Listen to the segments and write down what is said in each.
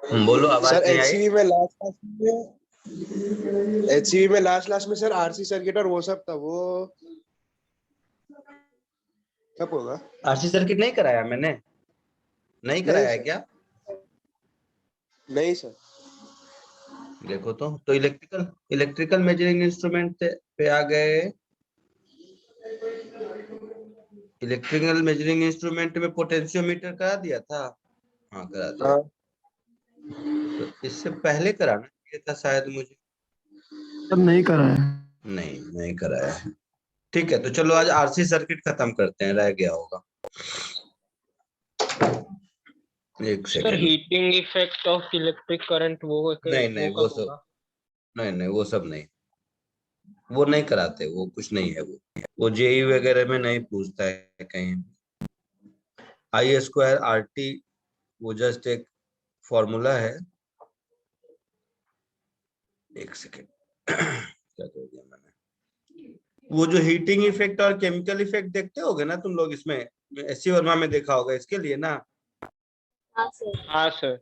बोलो, आवाज सर नहीं आई। एचसीवी में लास्ट में सर आरसी सर्किट और वो सब था, वो कब होगा? आरसी सर्किट नहीं कराया मैंने, नहीं नहीं कराया है सर, क्या? नहीं सर। देखो तो इलेक्ट्रिकल इलेक्ट्रिकल मेजरिंग इंस्ट्रूमेंट पे आ गए। इलेक्ट्रिकल मेजरिंग इंस्ट्रूमेंट में पोटेंशियोमीटर करा दिया था। हाँ, करा दिया। हाँ तो इससे पहले कराना चाहिए था शायद मुझे। तब नहीं करा है। नहीं, नहीं कराया है। ठीक है, तो चलो आज आरसी सर्किट खत्म करते हैं, रह गया होगा। एक sir second. Heating effect of electric current वो नहीं नहीं, वो वो कब सब होगा? नहीं नहीं, वो सब नहीं, वो नहीं कराते, वो कुछ नहीं है। वो जेई वगैरह में नहीं पूछता है कहीं। आई स्क्वायर आर टी, वो जस्ट एक फॉर्मूला है। एक सेकेंड। क्या कर दिया मैंने? वो जो हीटिंग इफेक्ट और केमिकल इफेक्ट देखते होगे ना तुम लोग, इसमें एससी वर्मा में देखा होगा, इसके लिए ना। हाँ सर। हाँ सर।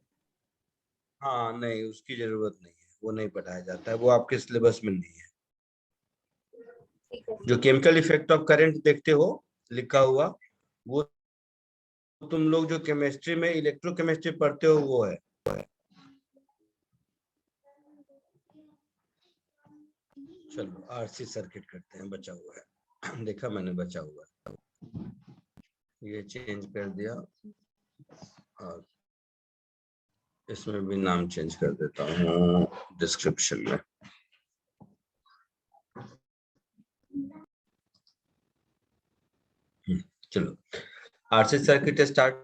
हाँ, नहीं, उसकी जरूरत नहीं है, वो नहीं पढ़ाया जाता है, वो आपके सिलेबस में नहीं है। ठीक है। जो केमिकल इफेक्ट ऑफ करंट देखते हो लिखा हुआ, वो तुम लोग जो केमिस्ट्री में इलेक्ट्रोकेमिस्ट्री पढ़ते हो वो है। चलो आरसी सर्किट करते हैं, बचा हुआ है। देखा मैंने बचा हुआ है, ये चेंज कर दिया और इसमें भी नाम चेंज कर देता हूँ डिस्क्रिप्शन में। चलो आरसी सर्किट स्टार्ट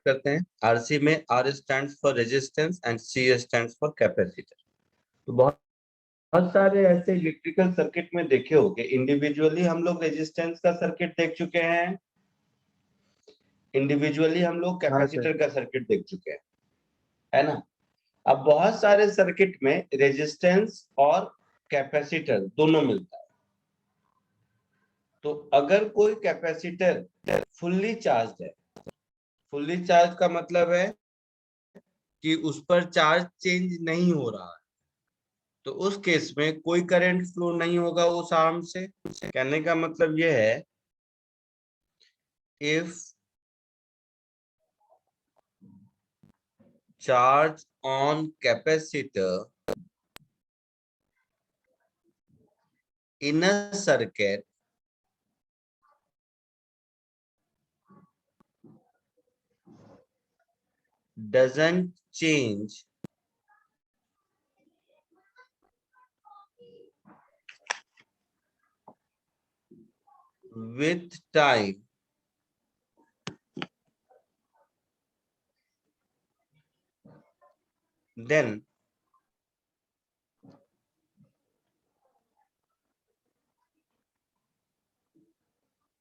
करते हैं। आरसी में R stands for resistance and C stands for capacitor. तो बहुत बहुत सारे ऐसे इलेक्ट्रिकल सर्किट में देखे होंगे, इंडिविजुअली हम लोग रेजिस्टेंस का सर्किट देख चुके हैं, इंडिविजुअली हम लोग हाँ सर। कैपेसिटर का सर्किट देख चुके हैं, है ना। अब बहुत सारे सर्किट में रेजिस्टेंस और कैपेसिटर दोनों मिलता है। तो अगर कोई कैपेसिटर फुल्ली चार्ज है, फुल्ली चार्ज का मतलब है कि उस पर चार्ज चेंज नहीं हो रहा है, तो उस केस में कोई करंट फ्लो नहीं होगा उस आर्म से। कहने का मतलब यह है, if charge on capacitor in a circuit doesn't change with time, then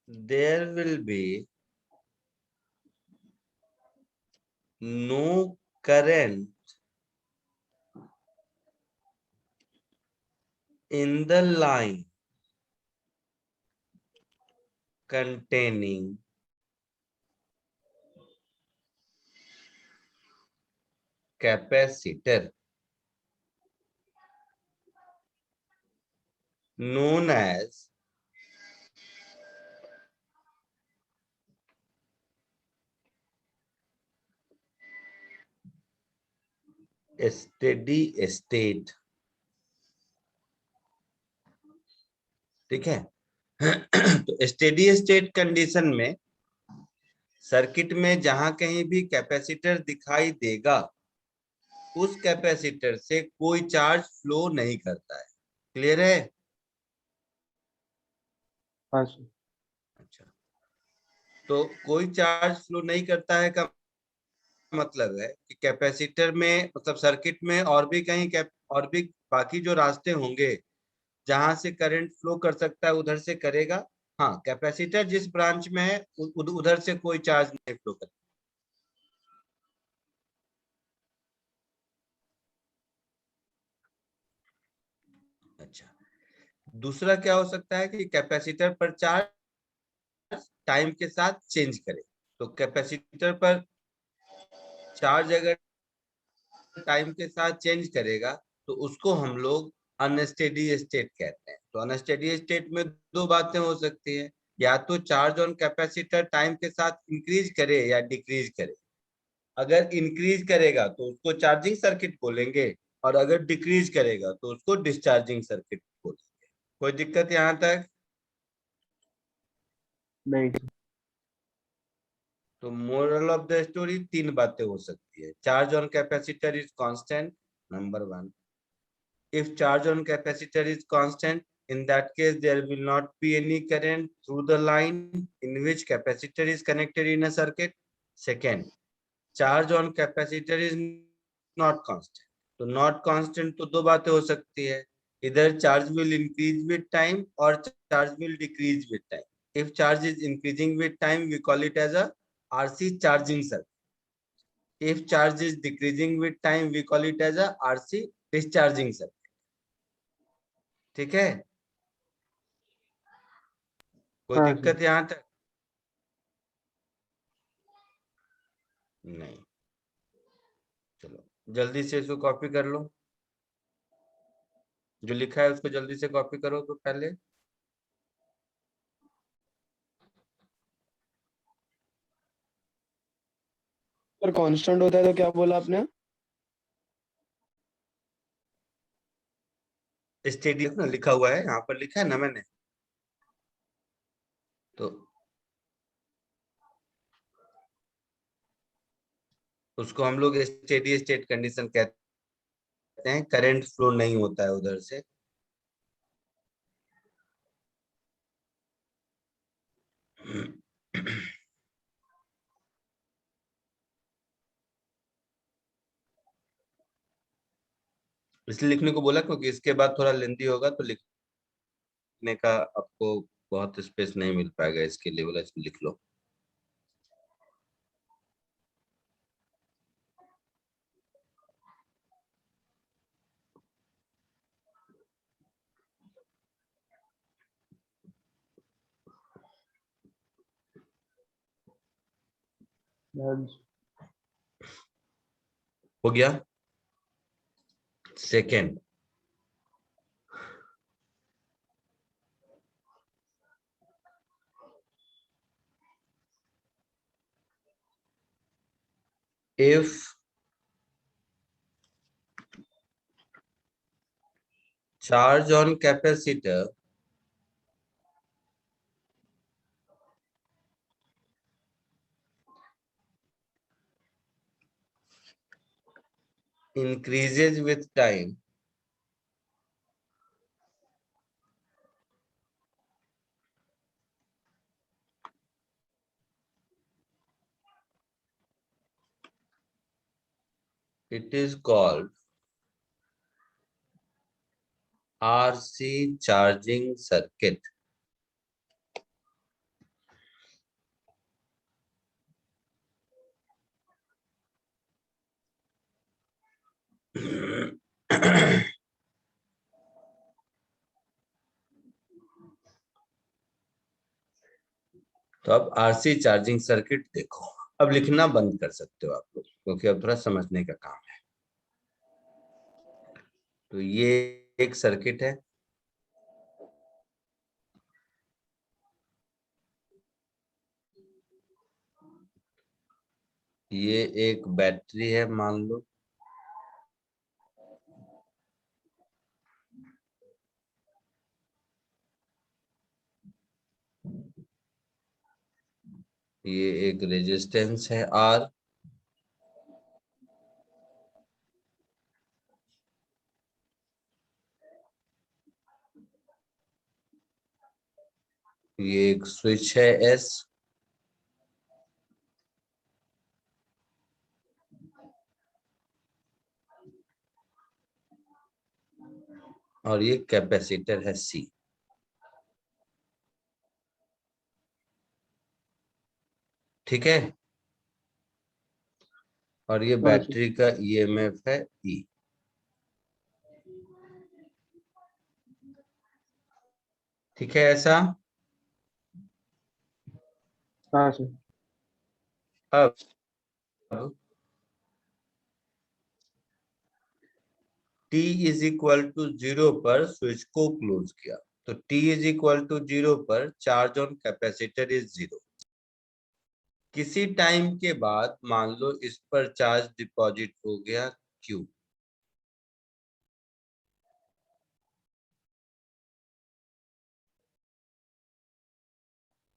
there will be no current in the line containing capacitor known as steady state। ठीक है। तो स्टेडी स्टेट कंडीशन में सर्किट में जहां कहीं भी कैपेसिटर दिखाई देगा, उस कैपेसिटर से कोई चार्ज फ्लो नहीं करता है। क्लियर है? हाँ सर। अच्छा, तो कोई चार्ज फ्लो नहीं करता है का मतलब है कि कैपेसिटर में, मतलब सर्किट में और भी कहीं और भी बाकी जो रास्ते होंगे जहां से करंट फ्लो कर सकता है उधर से करेगा। हाँ, कैपेसिटर जिस ब्रांच में है उधर से कोई चार्ज नहीं फ्लो करता। अच्छा, दूसरा क्या हो सकता है कि कैपेसिटर पर चार्ज टाइम के साथ चेंज करे। तो कैपेसिटर पर चार्ज अगर टाइम के साथ चेंज करेगा तो उसको हम लोग अनस्टेडी स्टेट कहते हैं। तो अनस्टेडी स्टेट में दो बातें हो सकती है, या तो चार्ज ऑन कैपेसिटर टाइम के साथ इंक्रीज करे या डिक्रीज करे। अगर इंक्रीज करेगा तो उसको चार्जिंग सर्किट बोलेंगे, और अगर डिक्रीज करेगा तो उसको डिस्चार्जिंग सर्किट बोलेंगे। कोई दिक्कत यहाँ तक? नहीं। तो मोरल ऑफ द स्टोरी तीन बातें हो सकती है। Charge on capacitor is constant, number one. If charge on capacitor is constant, in that case there will not be any current through the line in which capacitor is connected in a circuit. Second, charge on capacitor is not constant. तो not constant तो दो बातें हो सकती है, either charge will increase with time or charge will decrease with time. If charge is increasing with time, we call it as a RC charging circuit. If charge is decreasing with time, we call it as a RC discharging circuit. ठीक है? कोई हाँ दिक्कत यहाँ तक? नहीं। चलो जल्दी से इसको कॉपी कर लो, जो लिखा है उसको जल्दी से कॉपी करो। तो पहले सर कांस्टेंट होता है तो क्या बोला आपने? स्टेडियम ना लिखा हुआ है, यहाँ पर लिखा है ना मैंने, तो उसको हम लोग स्टेडी स्टेट कंडीशन कहते हैं। करंट फ्लो नहीं होता है उधर से। इसलिए लिखने को बोला क्योंकि इसके बाद थोड़ा लेंदी होगा, तो लिखने का आपको बहुत स्पेस नहीं मिल पाएगा, इसके लिए बोला इसको लिख लो। हो गया? Second, if charge on capacitor increases with time, it is called RC charging circuit. तो अब आरसी चार्जिंग सर्किट देखो। अब लिखना बंद कर सकते हो आप लोग, क्योंकि अब थोड़ा समझने का काम है। तो ये एक सर्किट है, ये एक बैटरी है मान लो, ये एक रेजिस्टेंस है R, ये एक स्विच है S, और ये कैपेसिटर है C। ठीक है? और ये बैटरी का EMF है E। ठीक है ऐसा? हाँ सर। अब t इज इक्वल टू 0 पर स्विच को क्लोज किया, तो t इज इक्वल टू 0 पर चार्ज ऑन कैपेसिटर इज 0। किसी टाइम के बाद मान लो इस पर चार्ज डिपॉजिट हो गया Q,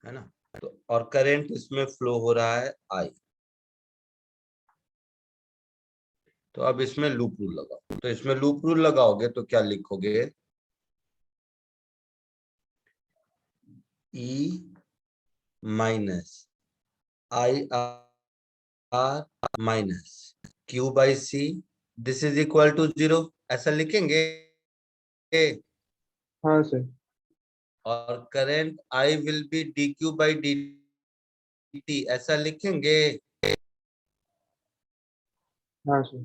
है ना, तो और करंट इसमें फ्लो हो रहा है I। तो अब इसमें लूप रूल लगाओ, तो इसमें लूप रूल लगाओगे तो क्या लिखोगे, E minus I R minus Q by C, this is equal to 0, ऐसा लिखेंगे। हाँ सर। और current I will be dQ by dt, ऐसा लिखेंगे। हाँ सर।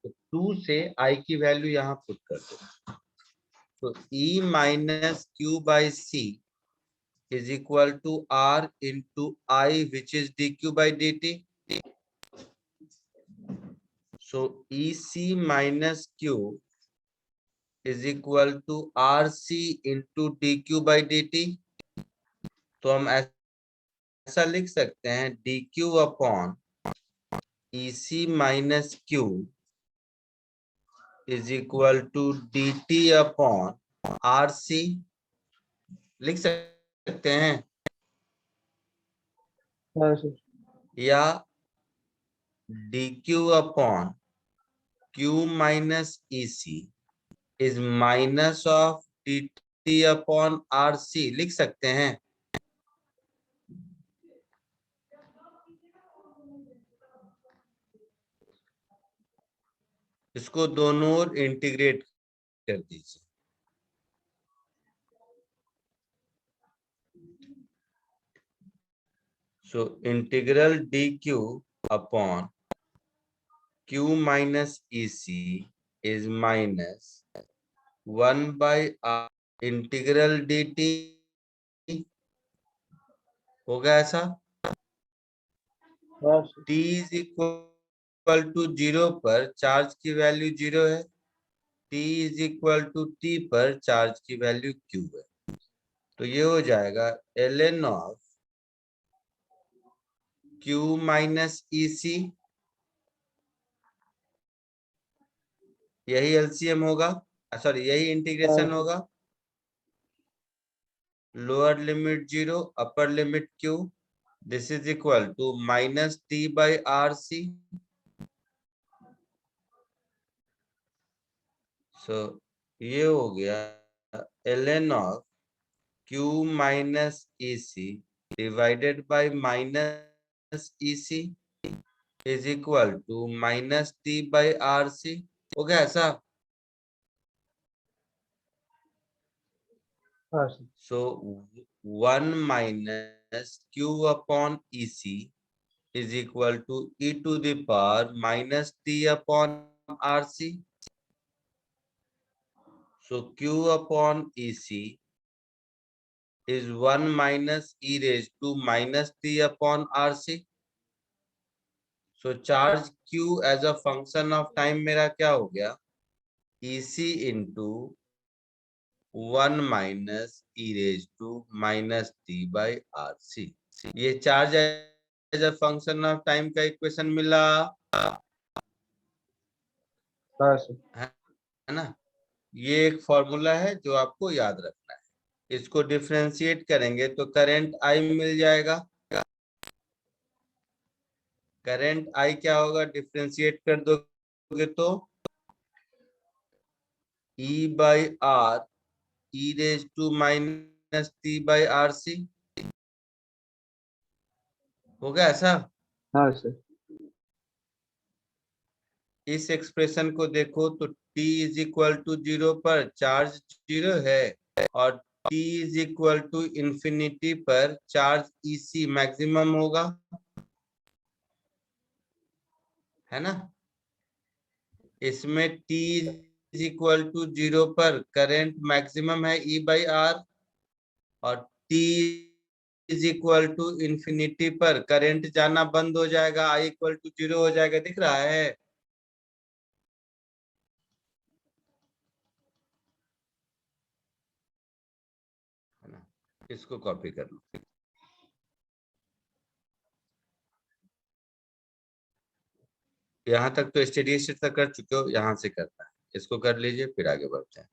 तो 2 से I की वैल्यू यहाँ पुट कर दो, तो E minus Q by C is equal to R into I, which is dQ by dt. So EC minus Q is equal to RC into dQ by dt. तो हम ऐसा लिख सकते हैं dQ upon EC minus Q is equal to dt upon RC, लिख सकते हैं। हाँ सर। या dQ upon Q minus EC is minus of dt upon RC, लिख सकते हैं। इसको दोनों ओर इंटीग्रेट कर दीजिए। So integral dQ upon Q minus EC is minus 1 by R integral dt, होगा ऐसा। हाँ sir. t is equal to 0 पर चार्ज की वैल्यू 0 है, t is equal to t पर चार्ज की वैल्यू q है। तो ये हो जाएगा ln of q minus EC, यही एलसीएम होगा, सॉरी यही इंटीग्रेशन हाँ होगा। Lower limit 0, upper limit q, this is equal to minus t by RC। So ये हो गया ln of q minus EC divided by minus EC is equal to minus t by RC, हो गया ऐसा। हाँ sir. So 1 minus Q upon EC is equal to e to the power minus t upon RC. So Q upon EC is 1 minus e raised to minus t upon RC. So charge Q as a function of time मेरा क्या हो गया, EC into 1 minus e raised to minus t by RC। ये charge as a function of time का equation मिला, हाँ sir. है ना। ये एक फॉर्मूला है जो आपको याद रखना है। इसको डिफरेंशिएट करेंगे तो करंट I मिल जाएगा। करंट I क्या होगा, डिफरेंशिएट कर दोगे तो E by R e raise to minus t by RC, होगा ऐसा। हाँ सर। इस एक्सप्रेशन को देखो तो t इज इक्वल टू 0 पर चार्ज 0 है और t is equal to infinity पर चार्ज EC मैक्सिमम होगा, है ना। इसमें t इज इक्वल टू 0 पर करंट मैक्सिमम है E बाई R और t is equal to infinity पर करंट जाना बंद हो जाएगा, I इक्वल टू 0 हो जाएगा, दिख रहा है। इसको कॉपी कर लो। यहाँ तक तो स्टडी शीट तक कर चुके हो, यहाँ से करना है, इसको कर लीजिए फिर आगे बढ़ते हैं।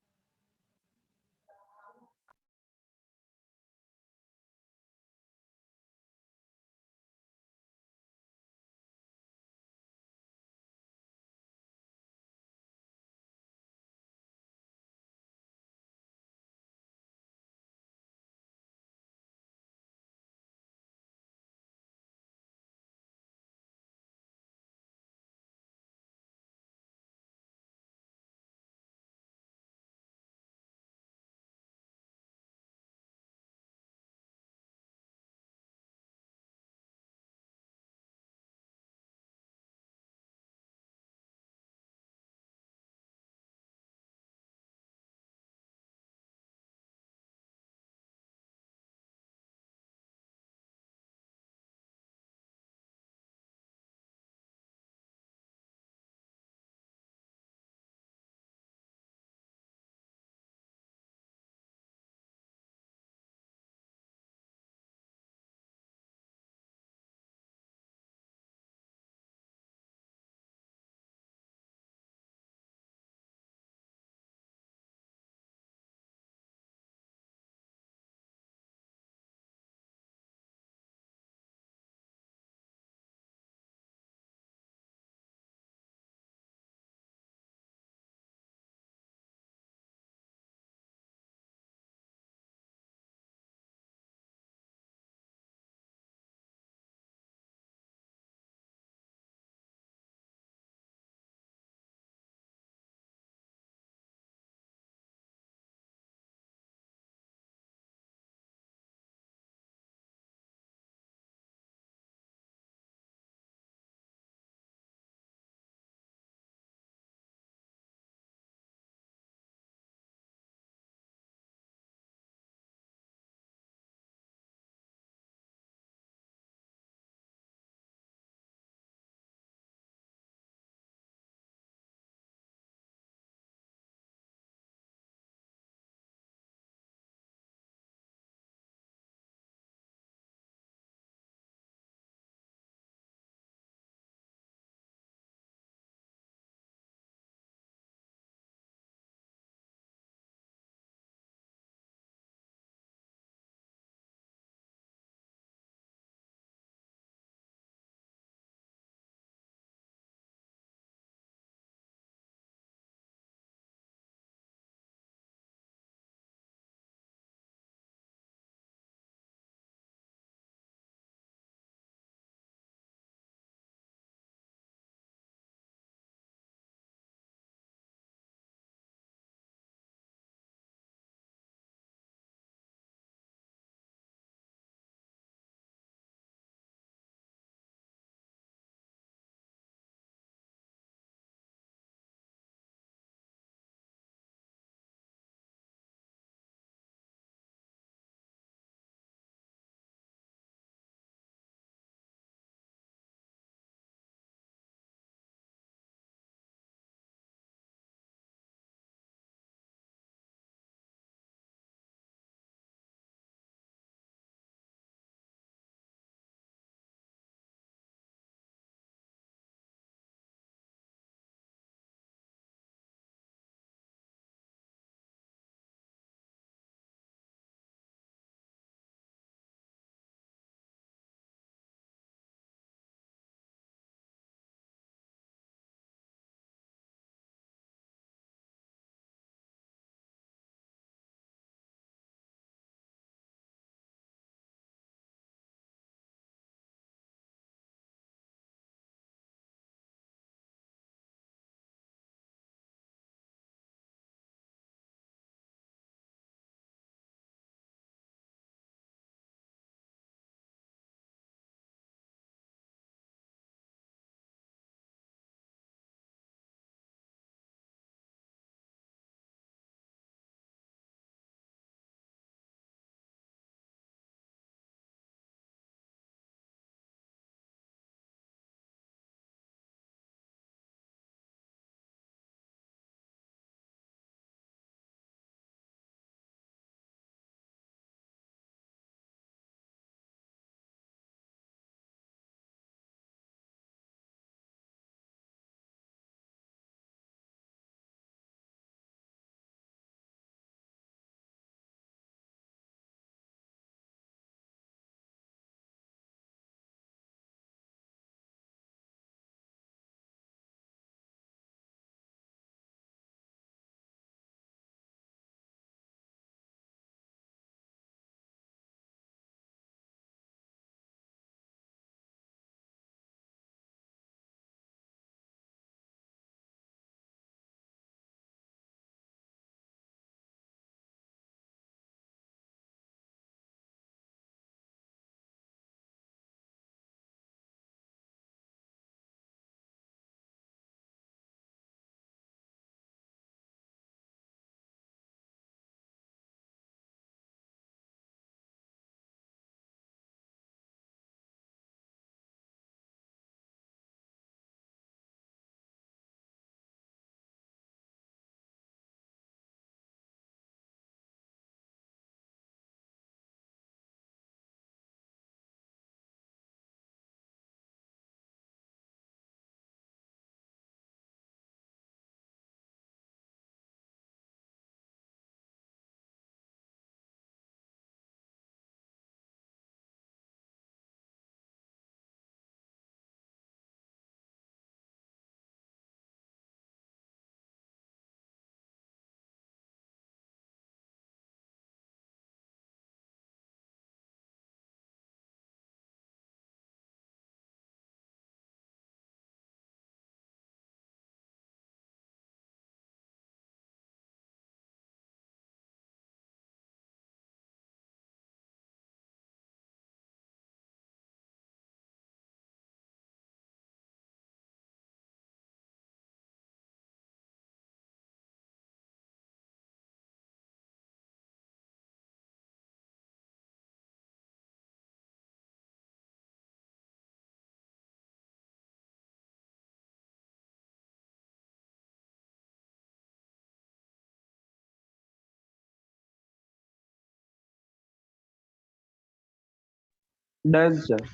Done sir.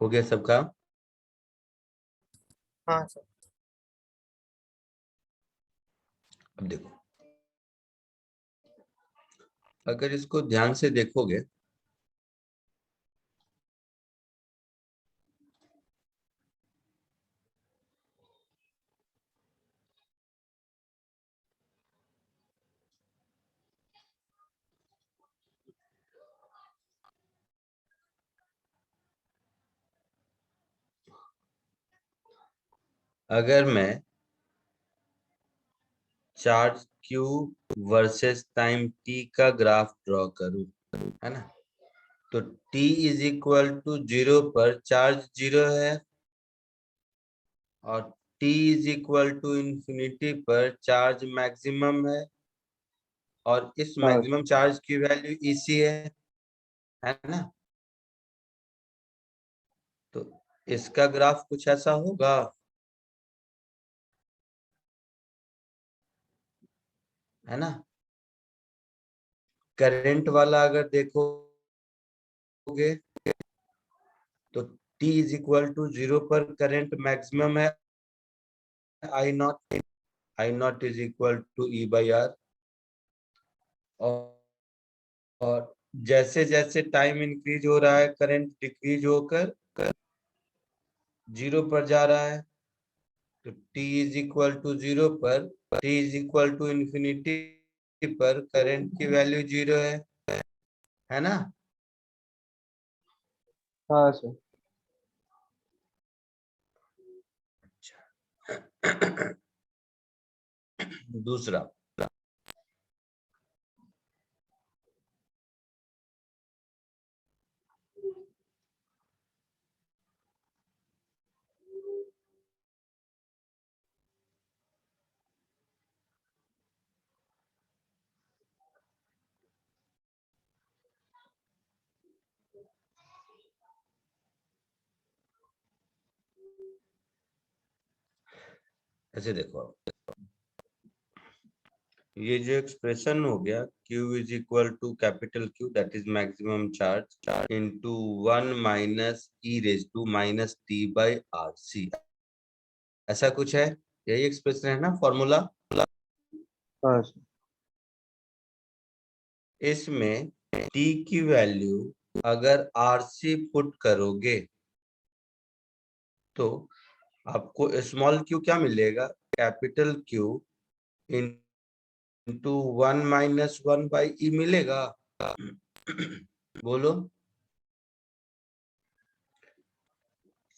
हो गया सबका? हाँ सर। अब देखो, अगर इसको ध्यान से देखोगे अगर मैं charge Q versus time T का ग्राफ ड्रॉ करूं, है ना, तो t इज इक्वल टू 0 पर चार्ज 0 है और t is equal to infinity पर चार्ज मैक्सिमम है और इस हाँ मैक्सिमम चार्ज की वैल्यू इसी है ना। तो इसका ग्राफ कुछ ऐसा होगा, है ना। करंट वाला अगर देखोगे तो t इज इक्वल टू 0 पर करंट मैक्सिमम है I naught is equal to E by R. और जैसे जैसे टाइम इंक्रीज हो रहा है करंट डिक्रीज होकर 0 पर जा रहा है। तो t इज इक्वल टू 0 पर, t is equal to infinity पर करंट की वैल्यू 0 है ना। हाँ सर। दूसरा, ऐसे देखो, ये जो एक्सप्रेशन हो गया Q is equal to capital Q that is maximum charge into 1 minus e raise to minus T by R C, ऐसा कुछ है, यही एक्सप्रेशन है ना फॉर्मूला। हाँ सर। इसमें t की वैल्यू अगर आर सी पुट करोगे तो आपको स्मॉल q क्या मिलेगा, capital Q into 1 minus 1 by E मिलेगा। बोलो।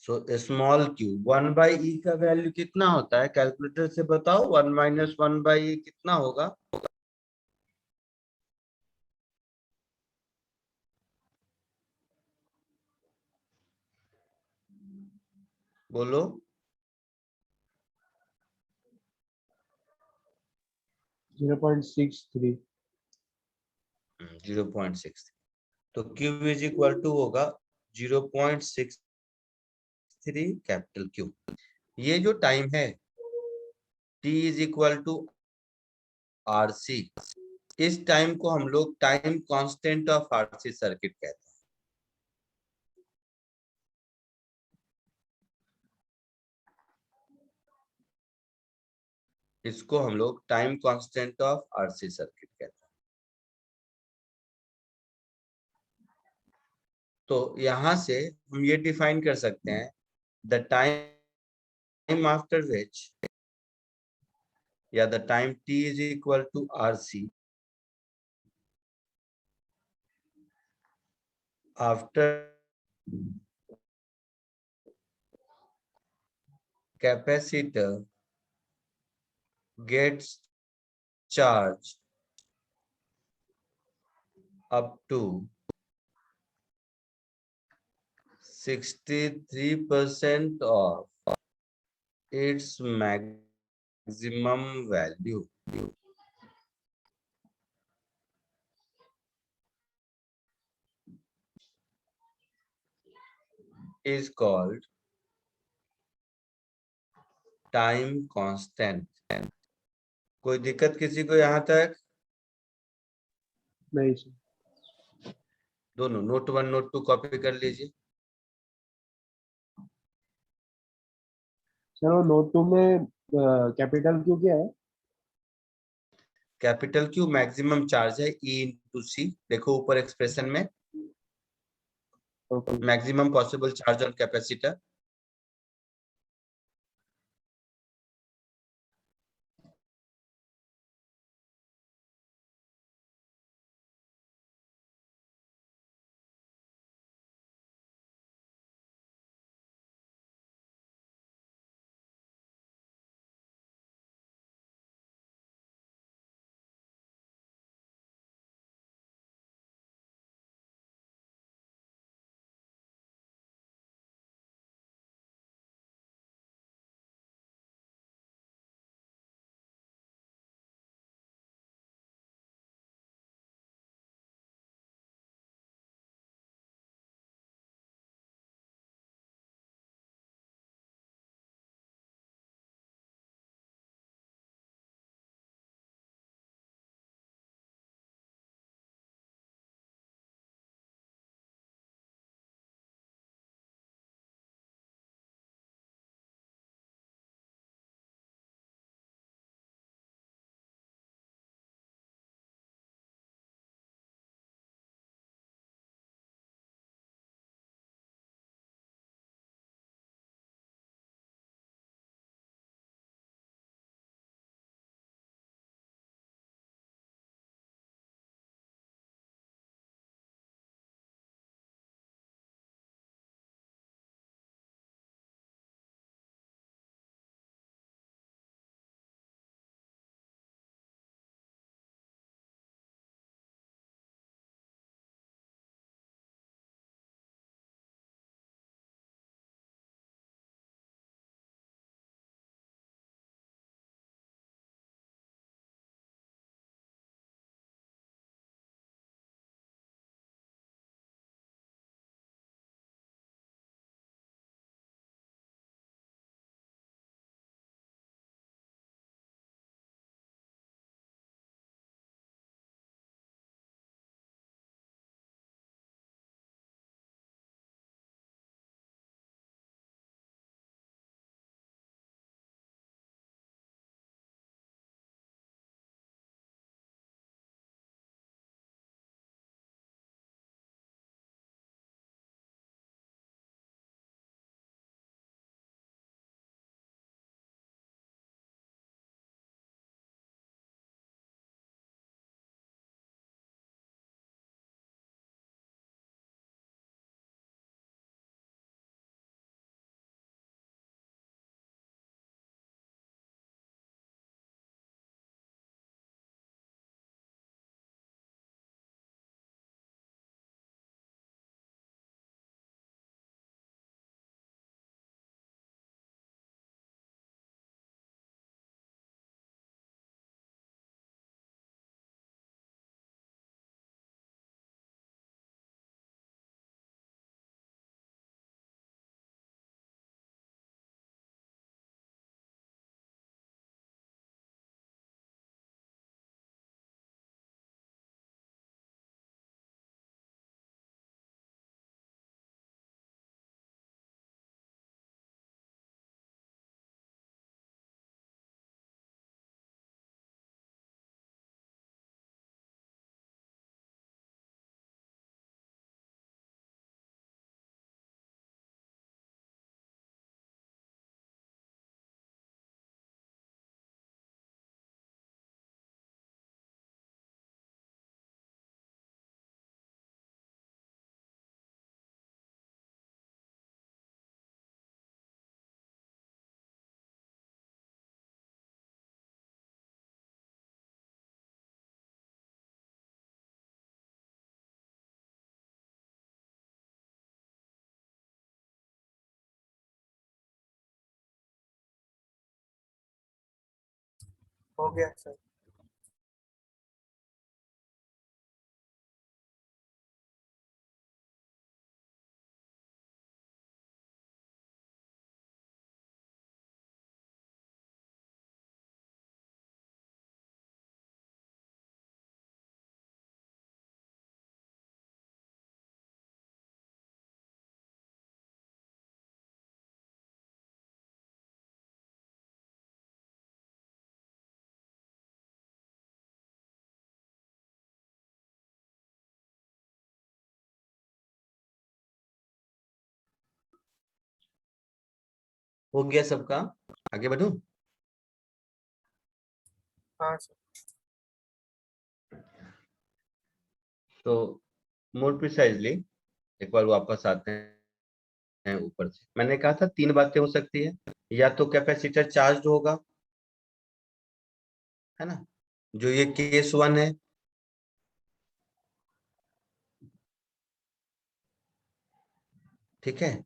So small q 1 by E का वैल्यू कितना होता है, कैलकुलेटर से बताओ, 1 माइनस 1 बाई ई कितना होगा। बोलो। 0.63। 0.6, तो q इज इक्वल टू होगा 0.63 कैपिटल Q। ये जो टाइम है t is equal to R C, इस टाइम को हम लोग time constant of RC circuit कहते हैं। इसको हम लोग time constant of RC circuit कहते हैं। तो यहां से हम ये डिफाइन कर सकते हैं, द टाइम आफ्टर विच या the time t is equal to R C after capacitor gets charged up to 63% of its maximum value is called time constant. कोई दिक्कत किसी को यहाँ तक? नहीं सर। दोनों नोट 1 नोट 2 कॉपी कर लीजिए। सर वो नोट 2 में कैपिटल क्यू क्या है? कैपिटल क्यू मैक्सिमम चार्ज है E इंटू सी, देखो ऊपर एक्सप्रेशन में, okay. Maximum possible charge on capacitor. हो गया सर। हो गया सबका? आगे बढ़ूं? हाँ सर। तो मोर प्रिसाइजली एक बार वापस आते हैं ऊपर से। मैंने कहा था 3 बातें हो सकती है, या तो कैपेसिटर चार्ज होगा, है ना, जो ये केस 1 है, ठीक है,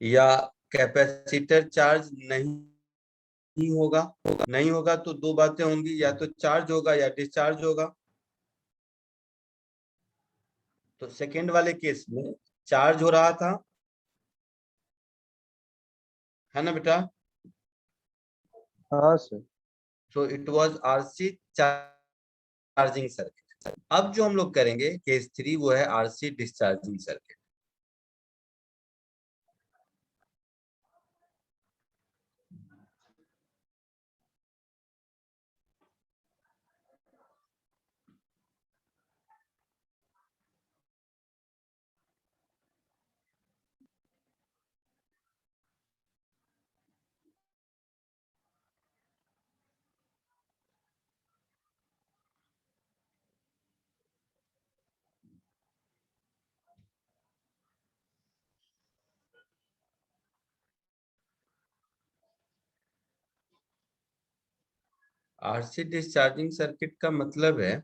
या कैपेसिटर चार्ज नहीं होगा। नहीं होगा तो 2 बातें होंगी, या तो चार्ज होगा या डिस्चार्ज होगा। तो सेकेंड वाले केस में चार्ज हो रहा था, है ना बेटा? हाँ sir. So it was RC charging circuit. अब जो हम लोग करेंगे केस 3 वो है RC discharging circuit. RC discharging circuit का मतलब है,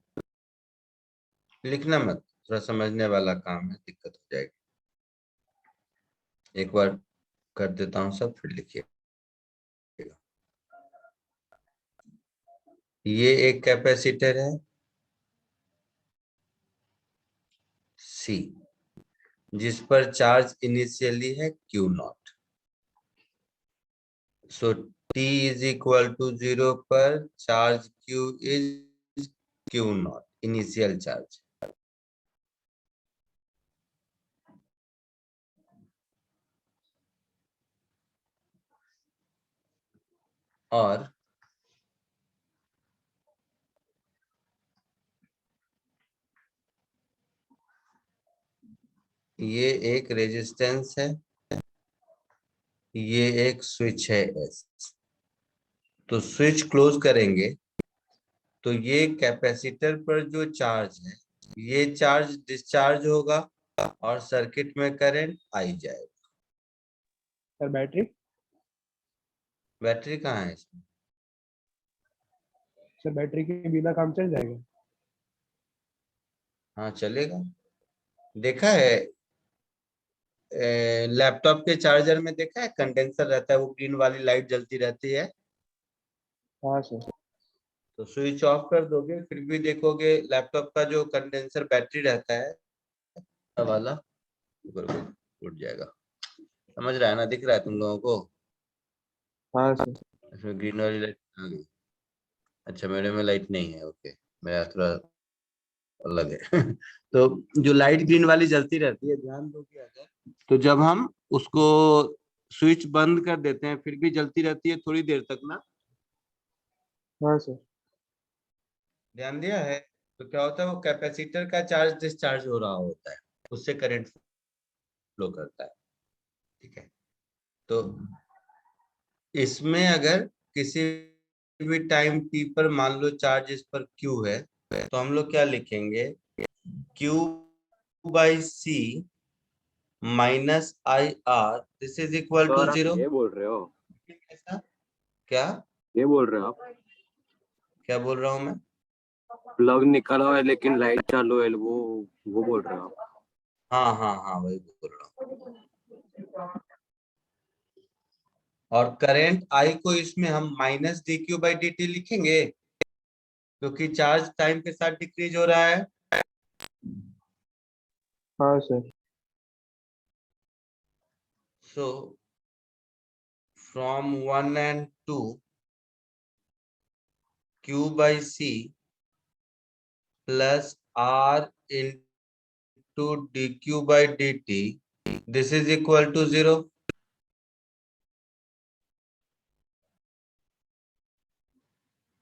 लिखना मत, थोड़ा समझने वाला काम है, दिक्कत हो जाएगी। एक बार कर देता हूं सब, फिर लिखिए। ये एक कैपेसिटर है सी, जिस पर चार्ज इनिशियली है Q naught. So T is equal to 0 पर charge Q is Q naught, initial charge. और ये एक रेजिस्टेंस है, ये एक स्विच है एस। तो स्विच क्लोज करेंगे तो ये कैपेसिटर पर जो चार्ज है, ये चार्ज डिस्चार्ज होगा और सर्किट में करंट आई जाएगा। Sir battery? बैटरी कहाँ है इसमें? सर बैटरी के बिना काम चल जाएगा? हाँ चलेगा। देखा है लैपटॉप के चार्जर में, देखा है कंडेंसर रहता है, वो ग्रीन वाली लाइट जलती रहती है। हाँ सर। तो स्विच ऑफ कर दोगे फिर भी देखोगे लैपटॉप का जो कंडेंसर बैटरी रहता है वाला, ऊपर उठ जाएगा। समझ रहा है ना, दिख रहा है तुम लोगों को? हाँ सर। इसमें ग्रीन वाली लाइट आ गई। अच्छा मेरे में लाइट नहीं है, ओके, मेरा थोड़ा अलग है। तो जो लाइट ग्रीन वाली जलती रहती है, ध्यान दो कि अगर, तो जब हम उसको स्विच बंद कर देते हैं फिर भी जलती रहती है थोड़ी देर तक ना, हाँ सर। ध्यान दिया है? तो क्या होता है, वो कैपेसिटर का चार्ज डिस्चार्ज हो रहा होता है, उससे करंट फ्लो करता है, ठीक है। तो इसमें अगर किसी भी टाइम t पर मान लो चार्ज इस पर q है, तो हम लोग क्या लिखेंगे, q by C minus I R, this is equal to sir आप 0। ये बोल रहे हो? ऐसा क्या? ये बोल रहे हो आप? क्या बोल रहा हूँ मैं? प्लग निकला है लेकिन लाइट चालू है, वो बोल रहे हो आप? हाँ हाँ हाँ, वही बोल रहा हूँ। और करंट आई को इसमें हम minus D Q by D T लिखेंगे, क्योंकि चार्ज टाइम के साथ डिक्रीज हो रहा है। हाँ sir. So from 1 and 2 q by c plus r into dq by dt, this is equal to 0.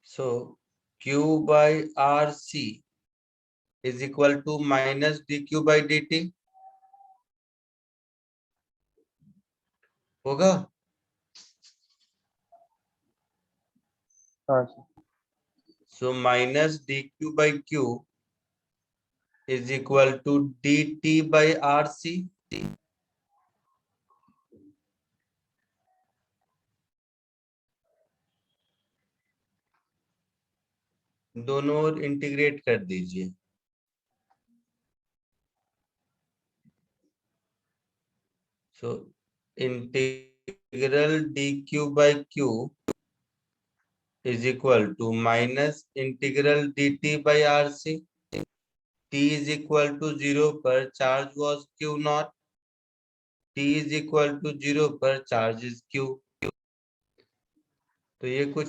So q by rc is equal to minus dq by dt, होगा? हाँ sir. So minus dq by q is equal to dt by rc. दोनों ओर integrate कर दीजिए। So integral dq by q is equal to minus integral dt by rc. t is equal to 0 पर charge was q naught. t is equal to 0 पर charge is q. तो ये कुछ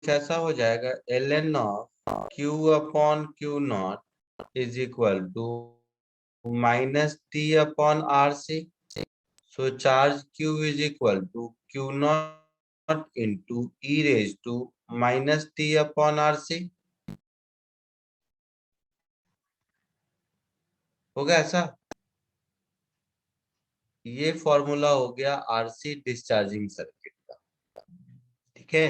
ऐसा हो जाएगा ln of q upon q naught is equal to minus t upon rc. So charge q is equal to q naught into e raised to minus t upon rc. होगा ऐसा? ये formula हो गया आरसी डिस्चार्जिंग सर्किट का। ठीक है,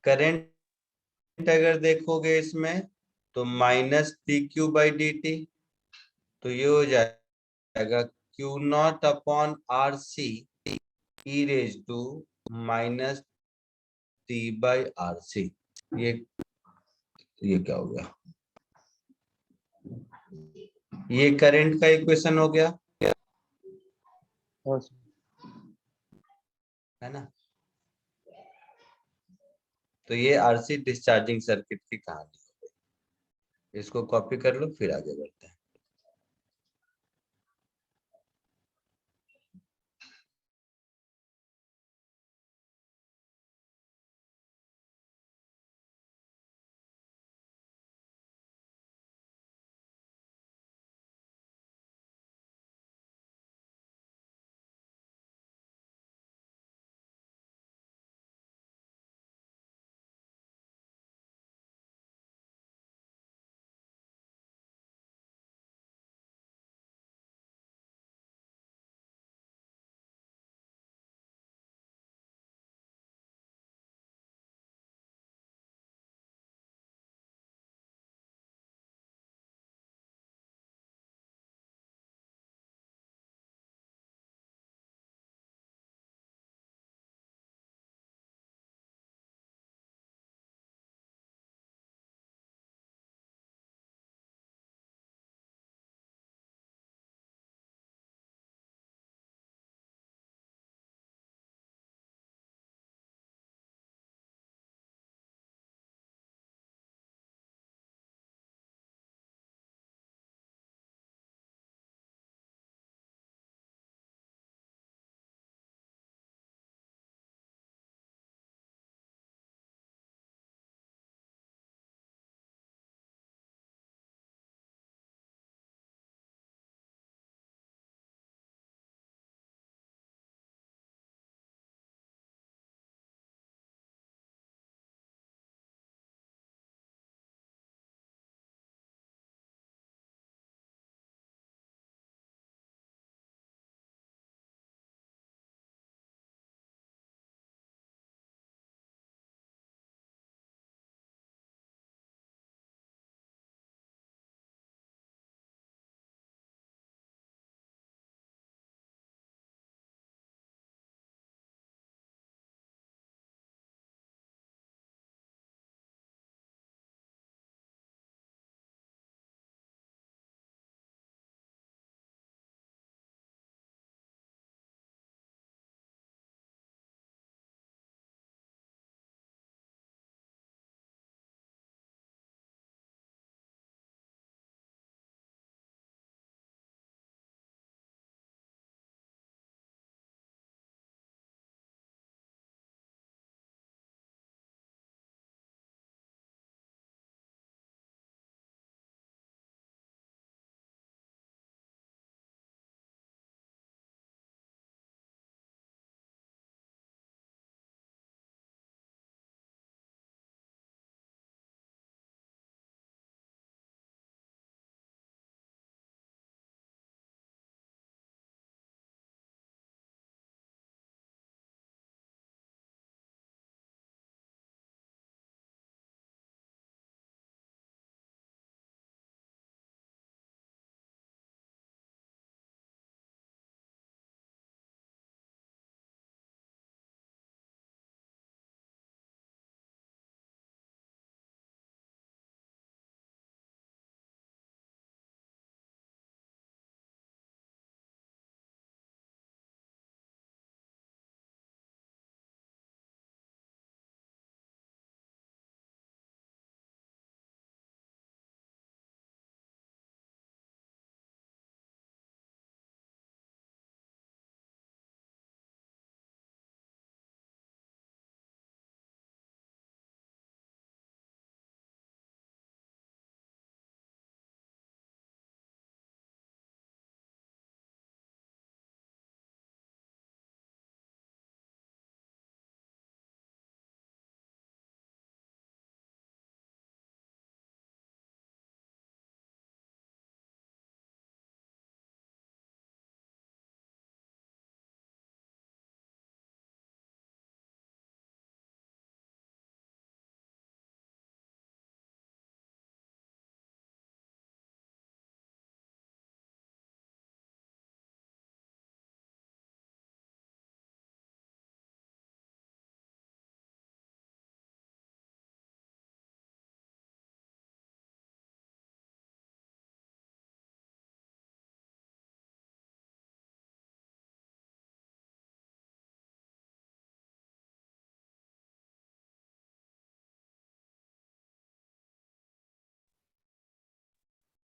current अगर देखोगे इसमें तो minus D Q by D T, तो ये हो जाएगा Q naught upon R C e raise to minus T by R C. ये क्या हो गया? ये करंट का इक्वेशन हो गया, हाँ सर। है ना? तो ये आरसी डिस्चार्जिंग सर्किट की कहानी हो गई। इसको कॉपी कर लो, फिर आगे बढ़ते हैं।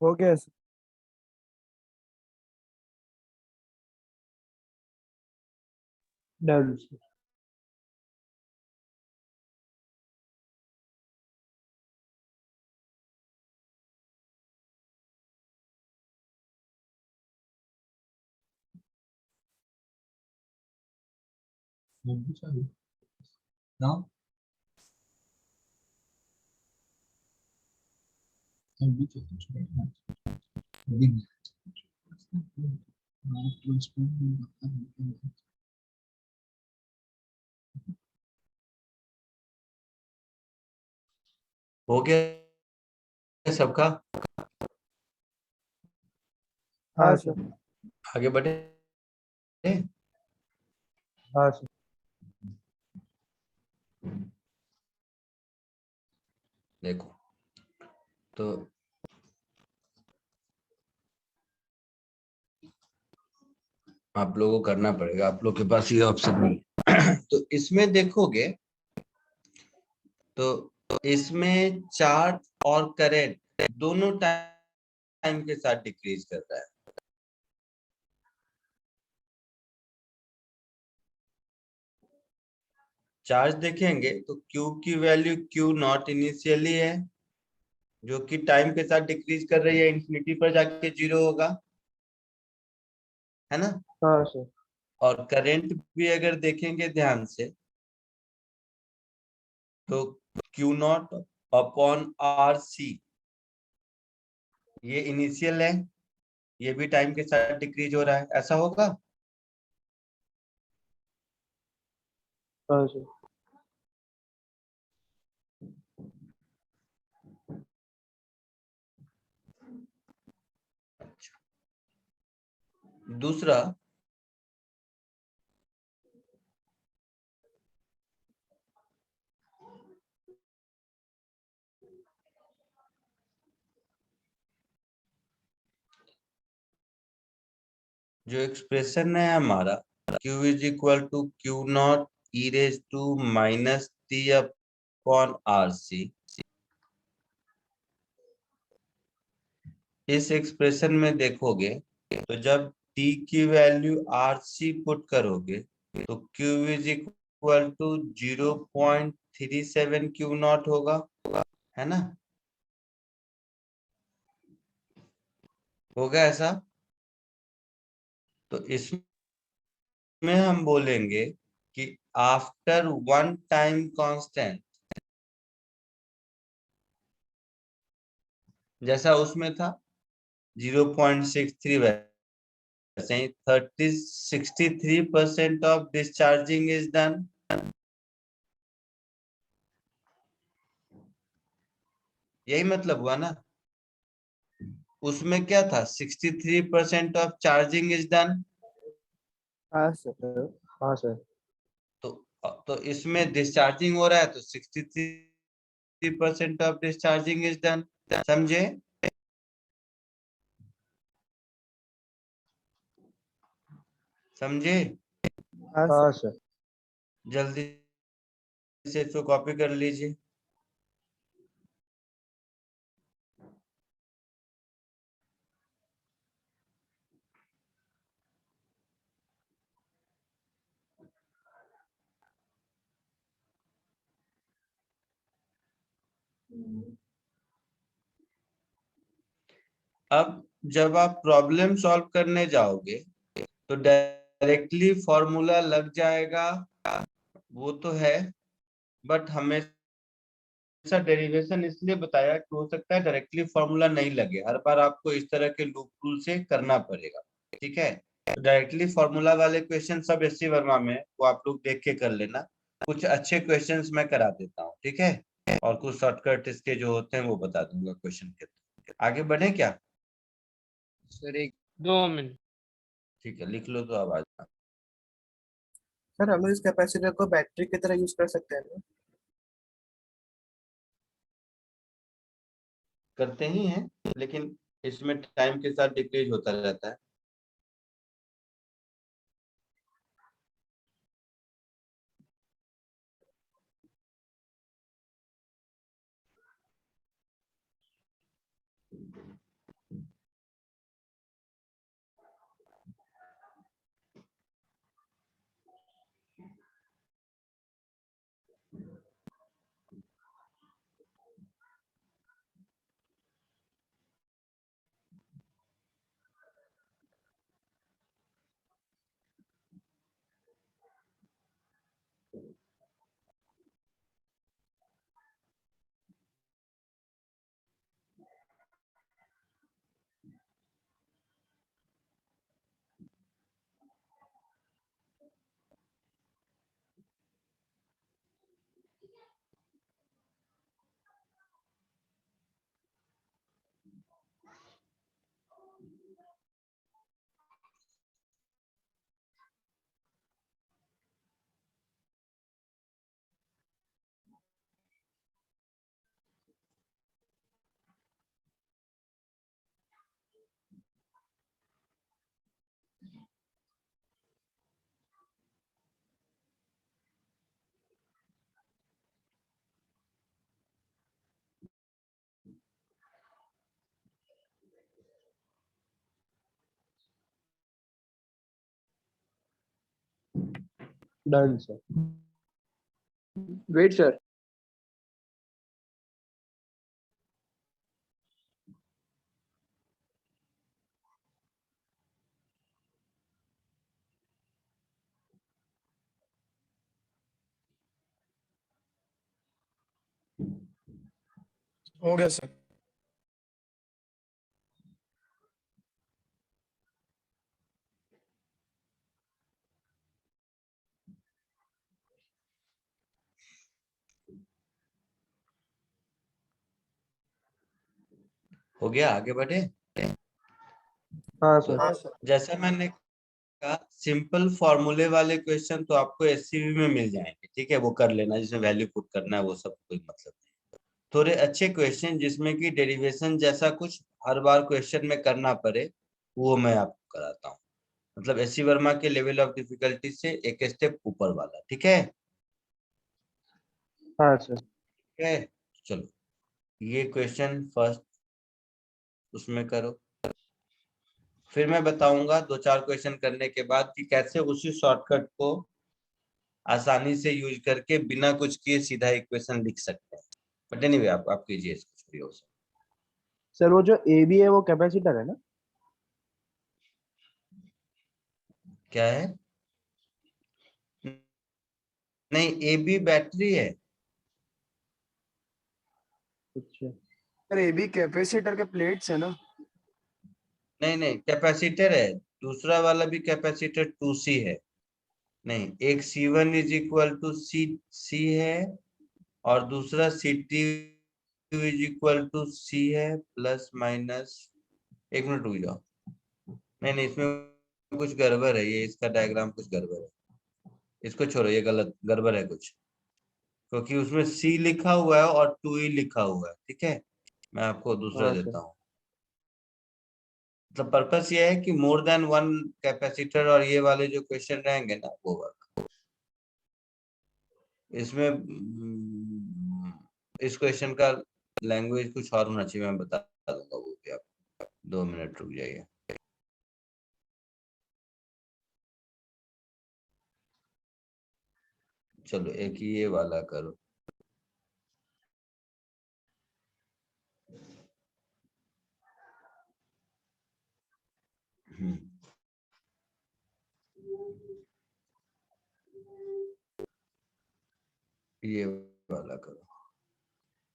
हो गया सर। Done sir. Now, हो गया सबका? हाँ सर। आगे बढ़े? हाँ सर। देखो, तो आप लोगों को करना पड़ेगा, आप लोग के पास ये ऑप्शन नहीं है। तो इसमें देखोगे तो इसमें चार्ज और करंट दोनों टाइम के साथ डिक्रीज कर रहा है। चार्ज देखेंगे तो Q की वैल्यू Q नॉट इनिशियली है, जो कि टाइम के साथ डिक्रीज कर रही है, इंफिनिटी पर जाके 0 होगा, है ना। हाँ सर। और करंट भी अगर देखेंगे ध्यान से तो Q नॉट अपॉन RC, ये इनिशियल है, ये भी टाइम के साथ डिक्रीज हो रहा है, ऐसा होगा। हाँ सर। अच्छा, दूसरा जो एक्सप्रेशन है हमारा Q is equal to Q naught e raise to minus T upon RC, इस एक्सप्रेशन में देखोगे तो जब t की वैल्यू RC पुट करोगे तो Q is equal to 0.37 Q naught होगा, है ना। होगा ऐसा। तो इसमें हम बोलेंगे कि आफ्टर वन टाइम कांस्टेंट, जैसा उसमें था 0.63, वैसे ही 63% ऑफ डिस्चार्जिंग इज डन। यही मतलब हुआ ना, उसमें क्या था, 63% ऑफ चार्जिंग इज डन। हाँ सर। हाँ सर। तो इसमें डिस्चार्जिंग हो रहा है तो 63% ऑफ डिस्चार्जिंग इज डन। समझे? समझे? हाँ सर। जल्दी से इसको कॉपी कर लीजिए। अब जब आप प्रॉब्लम सॉल्व करने जाओगे तो डायरेक्टली फॉर्मूला लग जाएगा, वो तो है, बट हमेशा डेरिवेशन इसलिए बताया कि हो सकता है डायरेक्टली फॉर्मूला नहीं लगे, हर बार आपको इस तरह के लूप रूल से करना पड़ेगा। ठीक है, तो डायरेक्टली फॉर्मूला वाले क्वेश्चन सब एससी वर्मा में, वो आप लोग देख के कर लेना। कुछ अच्छे क्वेश्चंस मैं करा देता हूँ, ठीक है, और कुछ शॉर्टकट इसके जो होते हैं वो बता दूंगा क्वेश्चन के। आगे बढ़े क्या? सर एक 2 मिनट। ठीक है, लिख लो तो आवाज सर हम लोग इस कैपेसिटर को बैटरी की तरह यूज कर सकते हैं ना? करते ही हैं, लेकिन इसमें टाइम के साथ डिक्रीज होता रहता है। Done sir. वेट सर, हो गया सर। हो गया, आगे बढ़े। हाँ तो सर। जैसा मैंने कहा, सिंपल फॉर्मूले वाले क्वेश्चन तो आपको एससीवी में मिल जाएंगे, ठीक है, वो कर लेना, जिसमें वैल्यू पुट करना है, वो सब कोई मतलब नहीं। थोड़े अच्छे क्वेश्चन जिसमें कि डेरिवेशन जैसा कुछ हर बार क्वेश्चन में करना पड़े, वो मैं आपको कराता हूँ। मतलब एससी वर्मा के लेवल ऑफ डिफिकल्टी से एक स्टेप ऊपर वाला, ठीक है। हाँ सर। ठीक है, चलो ये क्वेश्चन फर्स्ट उसमें करो, फिर मैं बताऊंगा 2-4 क्वेश्चन करने के बाद कि कैसे उसी शॉर्टकट को आसानी से यूज करके बिना कुछ किए सीधा इक्वेशन लिख सकते हैं। बट एनीवे आप कीजिए इसको, फ्री हो सकता। सर वो जो ए बी है वो कैपेसिटर है ना? क्या है? नहीं, ए बी बैटरी है। अच्छा। सर ये भी कैपेसिटर के प्लेट्स है ना? नहीं नहीं, कैपेसिटर है। दूसरा वाला भी कैपेसिटर 2C है। नहीं, एक C1 इज इक्वल टू सी है, और दूसरा C2 इज इक्वल टू सी है, प्लस माइनस। एक मिनट रुक जाओ। नहीं नहीं, इसमें कुछ गड़बड़ है, ये इसका डायग्राम कुछ गड़बड़ है। इसको छोड़ो, ये गलत गड़बड़ है कुछ, क्योंकि उसमें सी लिखा हुआ है और 2E लिखा हुआ है, ठीक है। मैं आपको दूसरा हाँ देता सर। हूँ। मतलब पर्पस ये है कि मोर देन वन कैपेसिटर, और ये वाले जो क्वेश्चन रहेंगे ना, वो वर्क इसमें इस क्वेश्चन का लैंग्वेज कुछ और होना चाहिए, मैं बता दूंगा वो भी आपको। 2 मिनट रुक जाइए। चलो एक ये वाला करो। हम्म, ये वाला करो।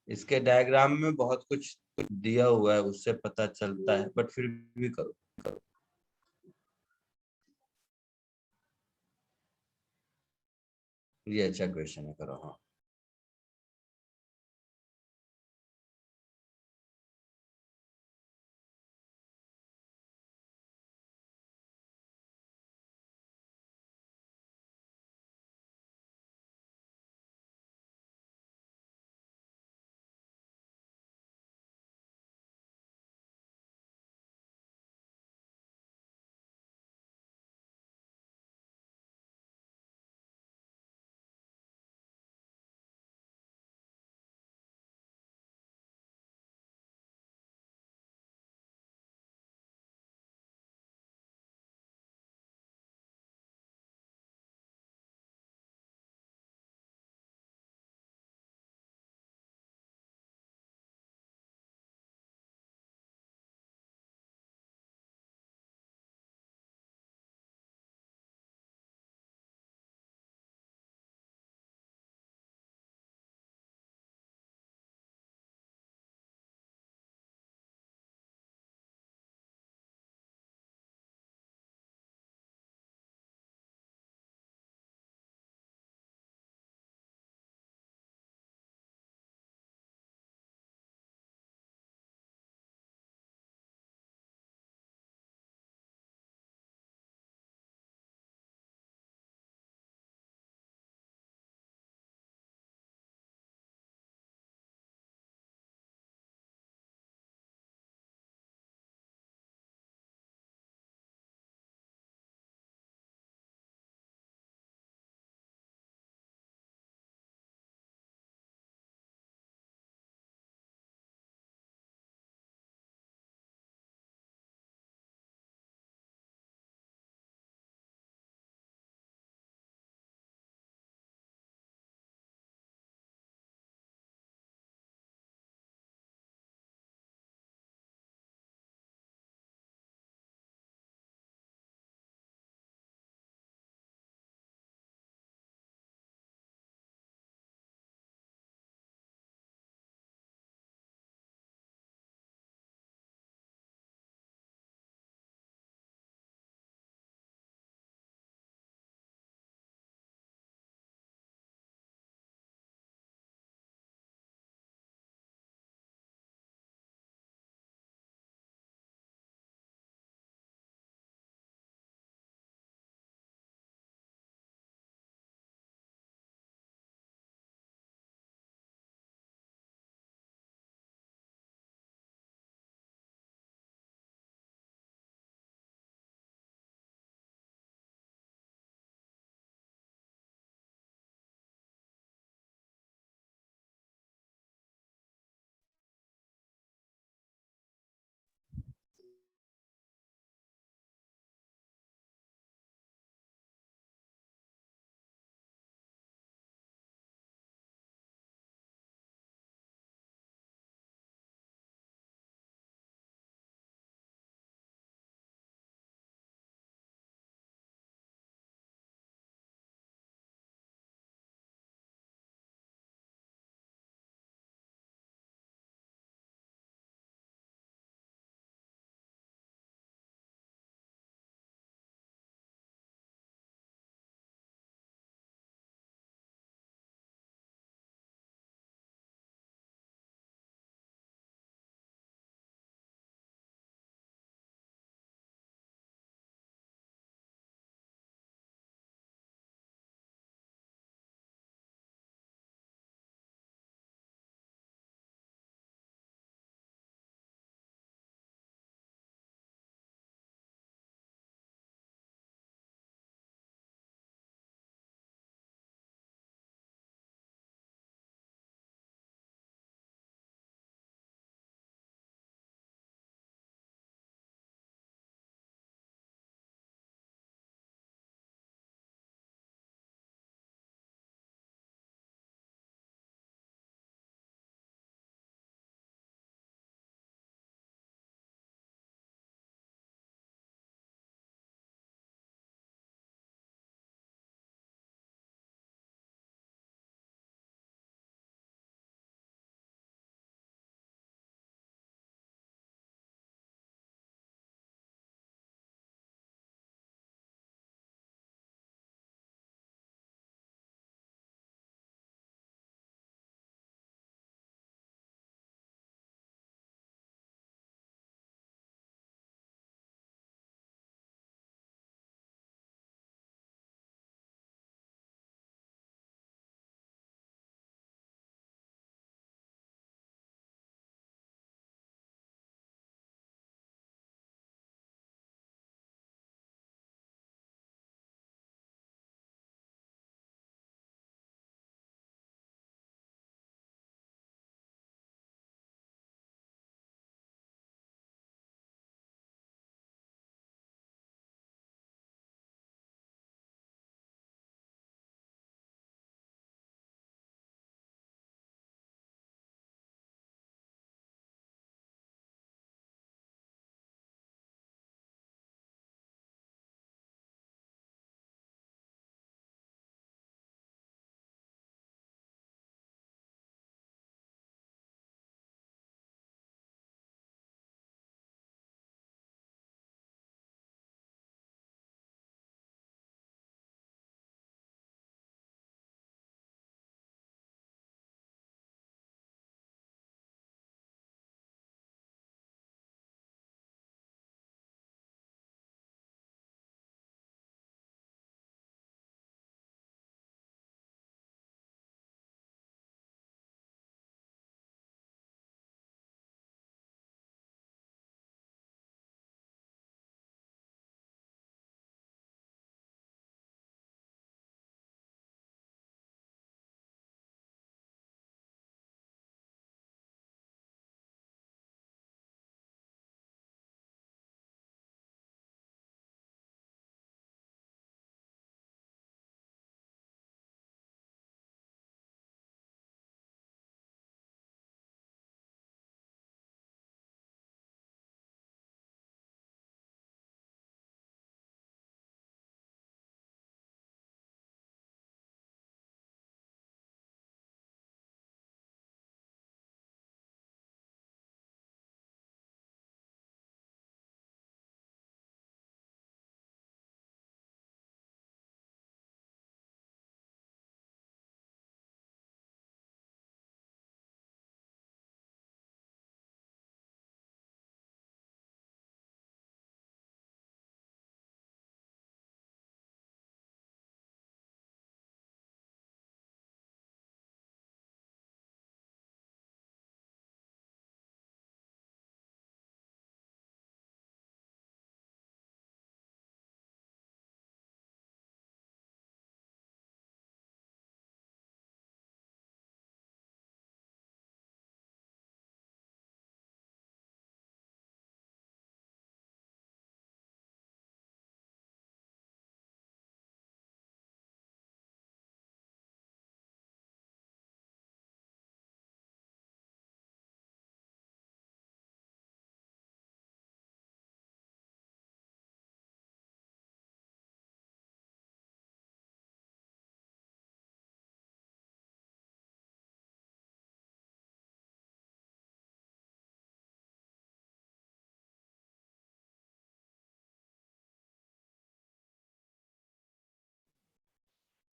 इसके डायग्राम में बहुत कुछ दिया हुआ है, उससे पता चलता है, बट फिर भी करो। ये अच्छा क्वेश्चन है, करो। हाँ।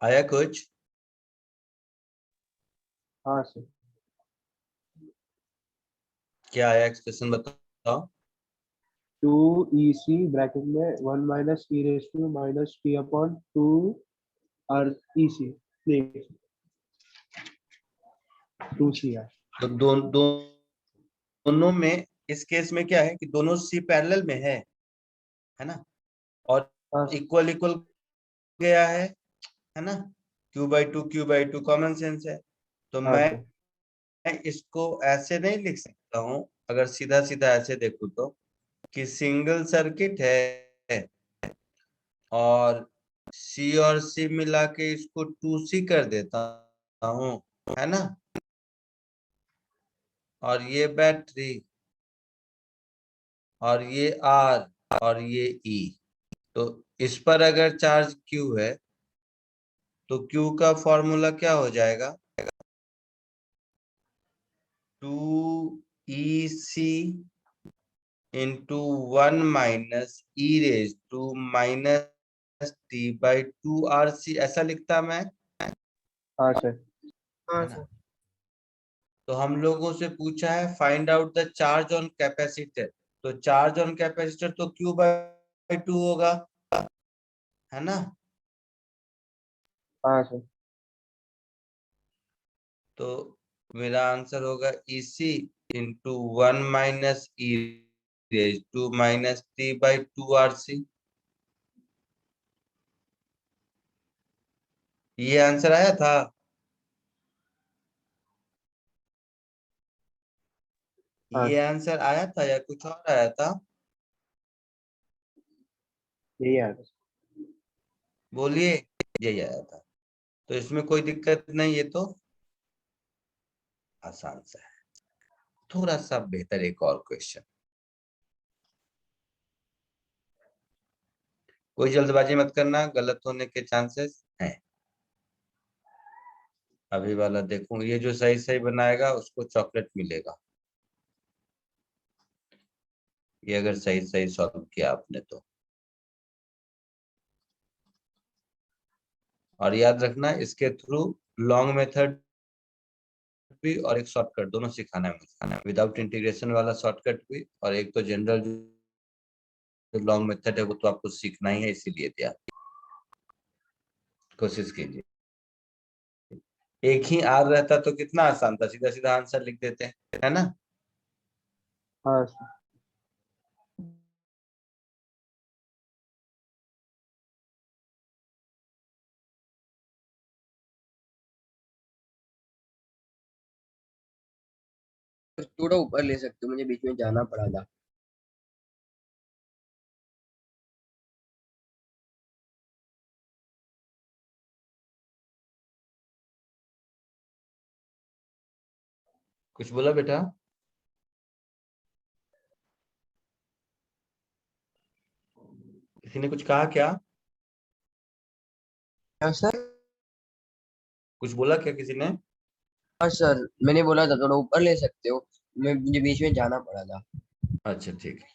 आया कुछ? हाँ सर। क्या आया एक्सप्रेशन बताओ। 2EC ब्रैकेट में 1 minus e raise to minus T upon 2 R EC नहीं 2C है। तो दोनों में इस केस में क्या है कि दोनों सी पैरेलल में है ना, और हाँ सर। इक्वल इक्वल गया है ना, Q/2 कॉमन सेंस है। तो हाँ मैं सर। इसको ऐसे नहीं लिख सकता हूं, अगर सीधा सीधा ऐसे देखूं तो, कि सिंगल सर्किट है और सी और सी मिला के इसको 2C कर देता हूं, है ना, और ये बैटरी और ये आर और ये ई, तो इस पर अगर चार्ज Q है तो Q का फॉर्मूला क्या हो जाएगा, 2EC into 1 minus e raise to minus T/2RC, ऐसा लिखता मैं, हाँ सर। है ना। तो हम लोगों से पूछा है find out the charge on capacitor, तो चार्ज ऑन कैपेसिटर तो Q/2 होगा, है ना। हाँ सर। तो मेरा आंसर होगा EC into 1 minus e raise to minus T/2RC। ये आंसर आया था। हाँ ये आंसर आया था या कुछ और आया था? यही है सर। बोलिए। यही आया था। तो इसमें कोई दिक्कत नहीं, ये तो आसान सा है। थोड़ा सा बेहतर एक और क्वेश्चन, कोई जल्दबाजी मत करना, गलत होने के चांसेस हैं। अभी वाला देखूं, ये जो सही सही बनाएगा उसको चॉकलेट मिलेगा, ये अगर सही सही सॉल्व किया आपने तो। और याद रखना, इसके थ्रू लॉन्ग मेथड भी और एक शॉर्टकट दोनों सिखाना है मुझे, विदाउट इंटीग्रेशन वाला शॉर्टकट भी, और एक तो जनरल जो लॉन्ग मेथड है वो तो आपको सीखना ही है, इसीलिए दिया। कोशिश कीजिए। एक ही आर रहता तो कितना आसान था, सीधा सीधा आंसर लिख देते हैं, है ना। हाँ सर। थोड़ा ऊपर ले सकते हो, मुझे बीच में जाना पड़ा था। कुछ बोला बेटा? किसी ने कुछ कहा क्या? हाँ सर। कुछ बोला क्या किसी ने? हाँ सर, मैंने बोला था थोड़ा ऊपर ले सकते हो, मुझे बीच में जाना पड़ा था। अच्छा ठीक है।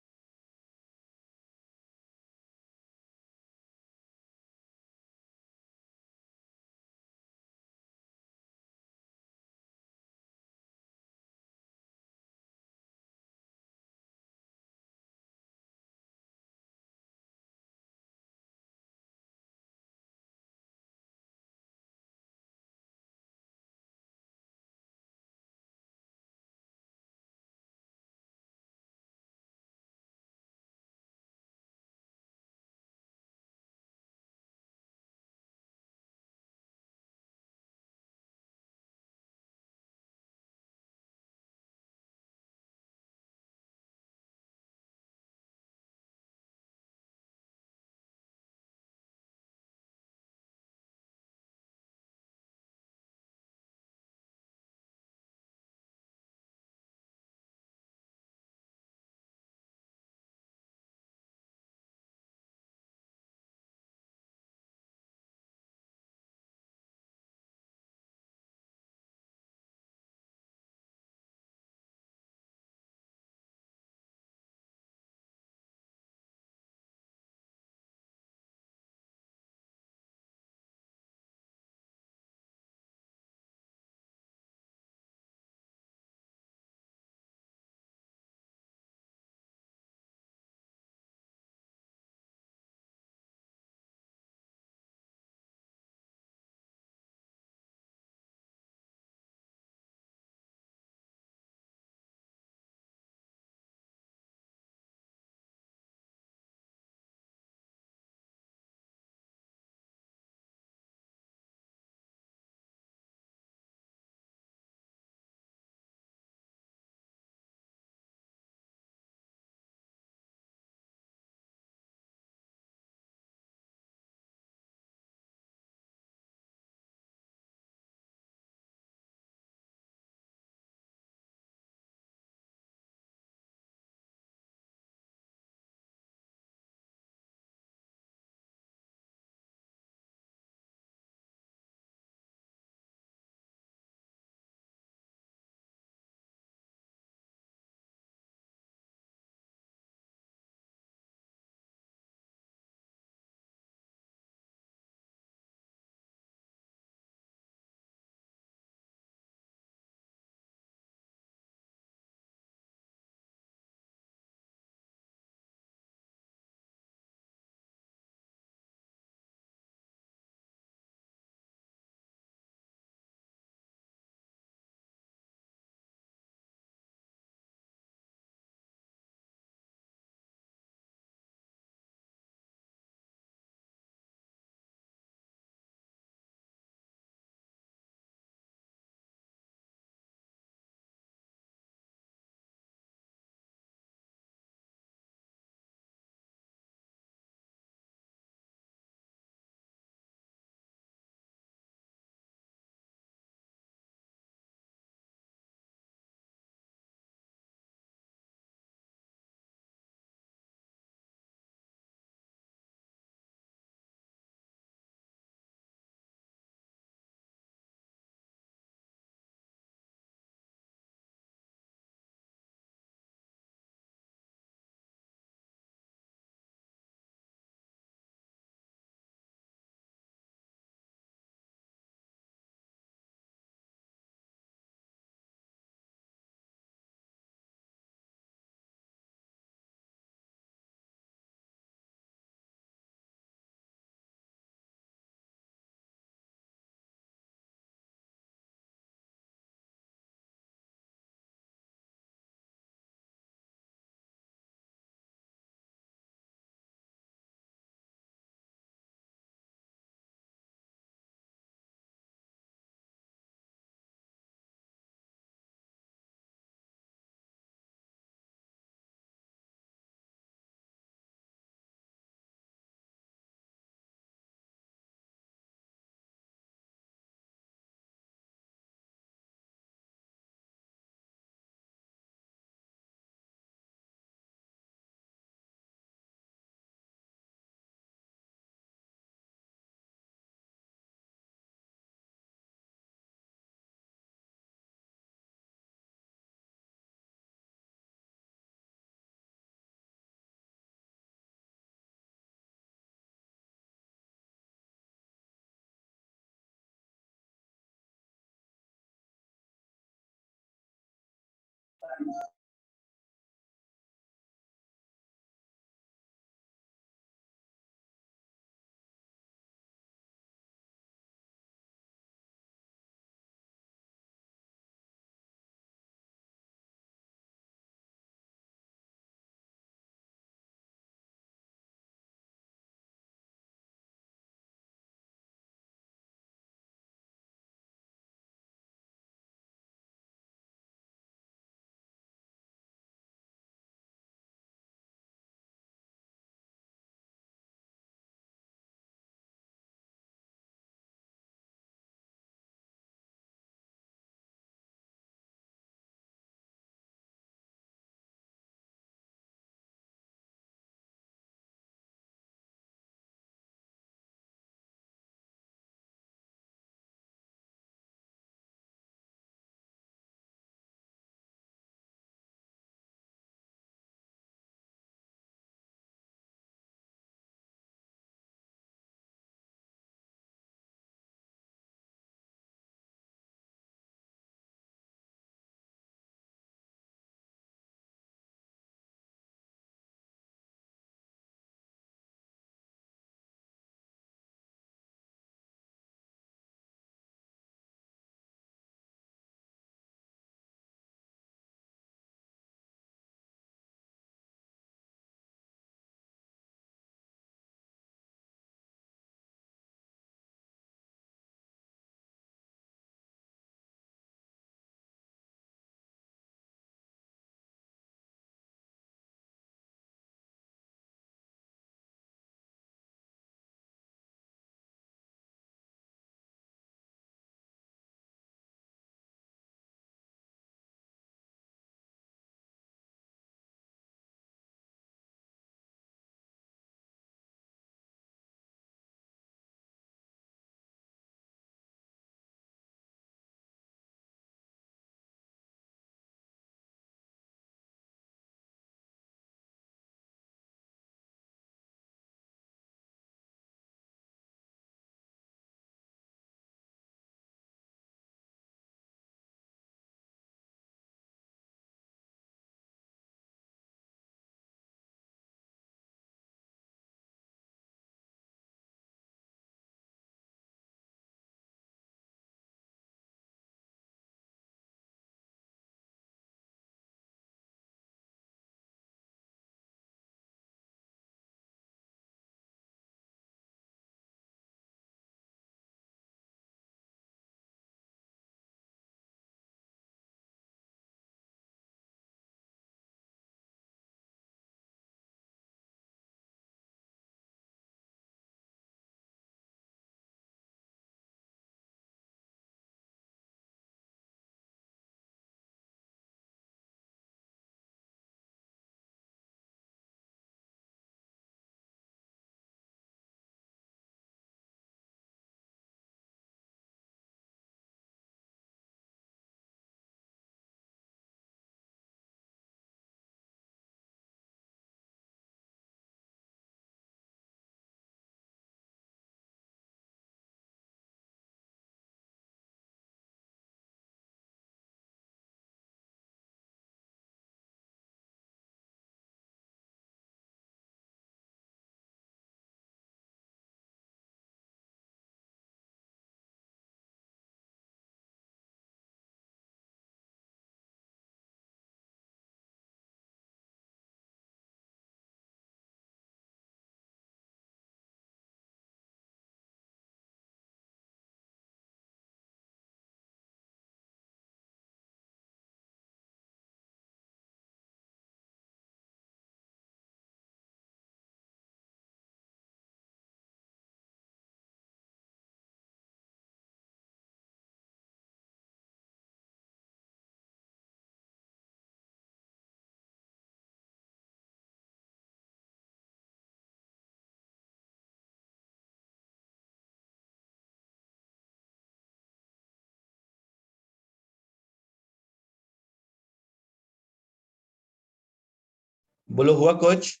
बोलो हुआ कुछ?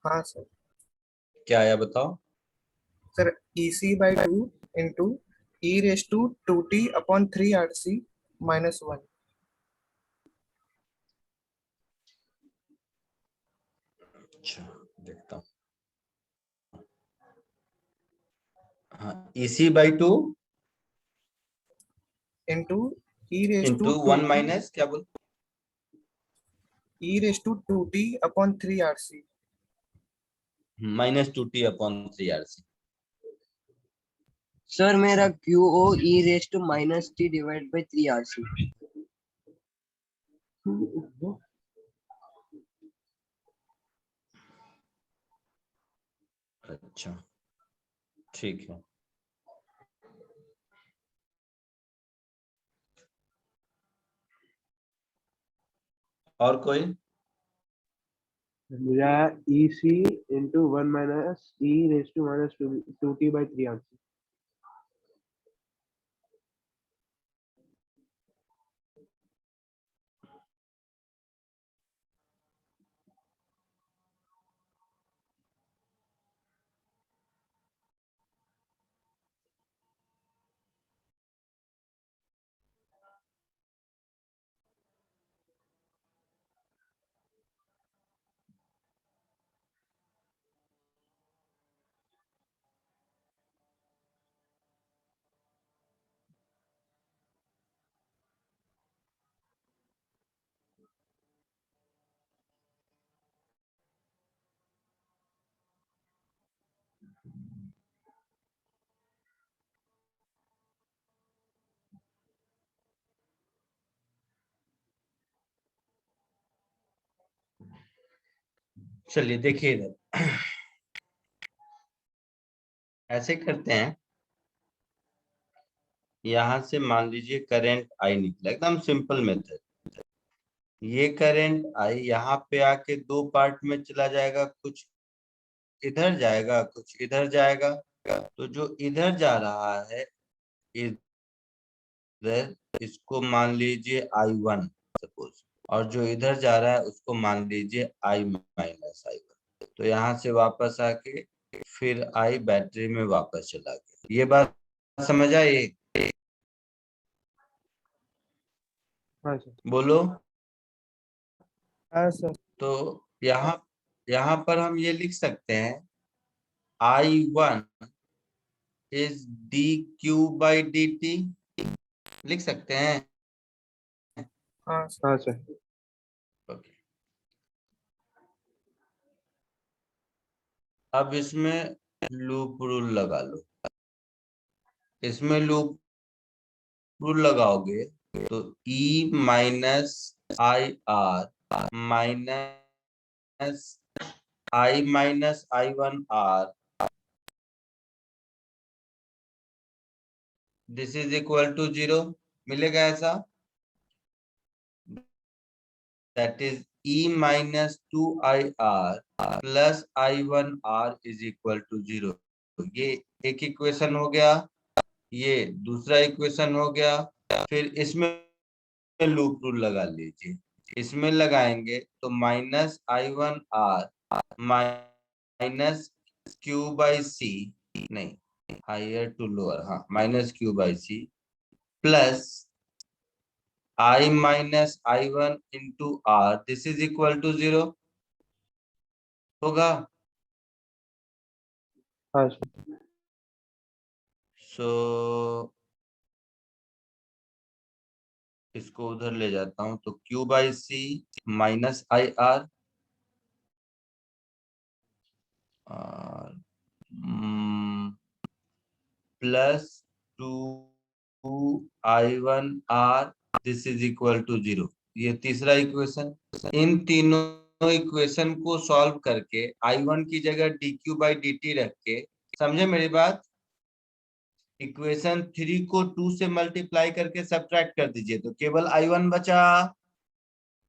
हाँ सर। क्या आया बताओ? Sir EC/2 into e raised to 2t upon 3 RC minus 1. अच्छा देखता हूँ। हाँ EC by 2 into e raised into to 1 2t minus क्या बोल e raised to 2t upon 3 RC. -2t upon 3RC। Sir मेरा QO e raised to minus t divided by 3RC. अच्छा ठीक है। और कोई? मेरा EC into 1 minus e raised to minus 2t by 3RC. चलिए देखिए इधर ऐसे करते हैं। यहां से मान लीजिए करंट आई निकला, एकदम सिंपल मेथड। ये करंट आई यहाँ पे आके दो पार्ट में चला जाएगा, कुछ इधर जाएगा कुछ इधर जाएगा। तो जो इधर जा रहा है इधर, इसको मान लीजिए I1 सपोज, और जो इधर जा रहा है उसको मान लीजिए I माइनस I1। तो यहाँ से वापस आके फिर I बैटरी में वापस चला गया। ये बात समझ आई? हाँ सर। बोलो। हाँ सर। तो यहाँ यहाँ पर हम ये लिख सकते हैं I1 is dq by dt, लिख सकते हैं। हाँ सर। हाँ सर। ओके। अब इसमें लूप रूल लगा लो। इसमें लूप रूल लगाओगे तो E minus IR minus I minus I1R, this is equal to 0 मिलेगा ऐसा। That is E minus 2IR plus I1R is equal to 0। ये एक इक्वेशन हो गया, ये दूसरा इक्वेशन हो गया। फिर इसमें लूप रूल लगा लीजिए। इसमें लगाएंगे तो -I1R माइनस Q बाई सी, नहीं हायर टू लोअर, हाँ -Q/C plus I minus I1 into R, this is equal to 0 होगा। हाँ सर। सो इसको उधर ले जाता हूं तो Q/C माइनस IR और plus 2I1R, this is equal to 0। ये तीसरा इक्वेशन। इन तीनों इक्वेशन को सॉल्व करके I1 की जगह dq बाई dt रख के, समझे मेरी बात? इक्वेशन 3 को 2 से मल्टीप्लाई करके सब्ट्रैक्ट कर दीजिए तो केवल I1 बचा,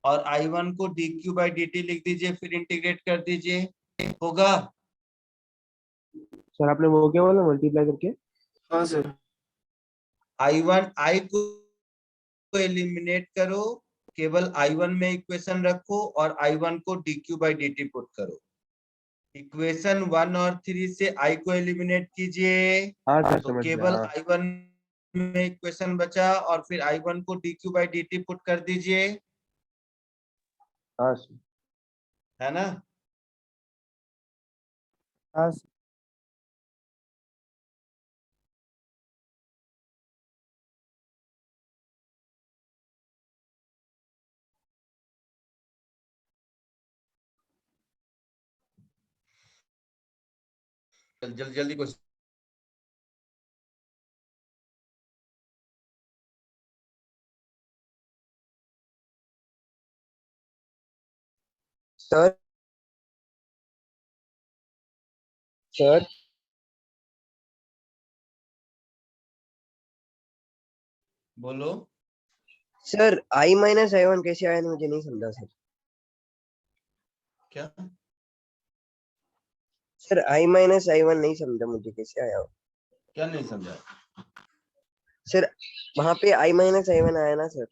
और I1 को dq बाई dt लिख दीजिए, फिर इंटीग्रेट कर दीजिए, होगा। सर आपने वो क्या बोला मल्टीप्लाई करके? हाँ सर। I को एलिमिनेट करो, केवल I1 में इक्वेशन रखो और I1 को dq बाई dt पुट करो। इक्वेशन 1 और 3 से I को एलिमिनेट कीजिए हाँ सर तो समझ गया। केवल हाँ I1 में इक्वेशन बचा, और फिर I1 को dq बाई dt पुट कर दीजिए, हाँ सर। है ना? हाँ सर। जल्दी जल्दी क्वेश्चन। सर सर बोलो। सर I माइनस I1 कैसे आया मुझे नहीं समझा सर। क्या सर I माइनस I1 नहीं समझा मुझे कैसे आया। क्या नहीं समझा? सर वहां पे I माइनस I1 आया ना सर।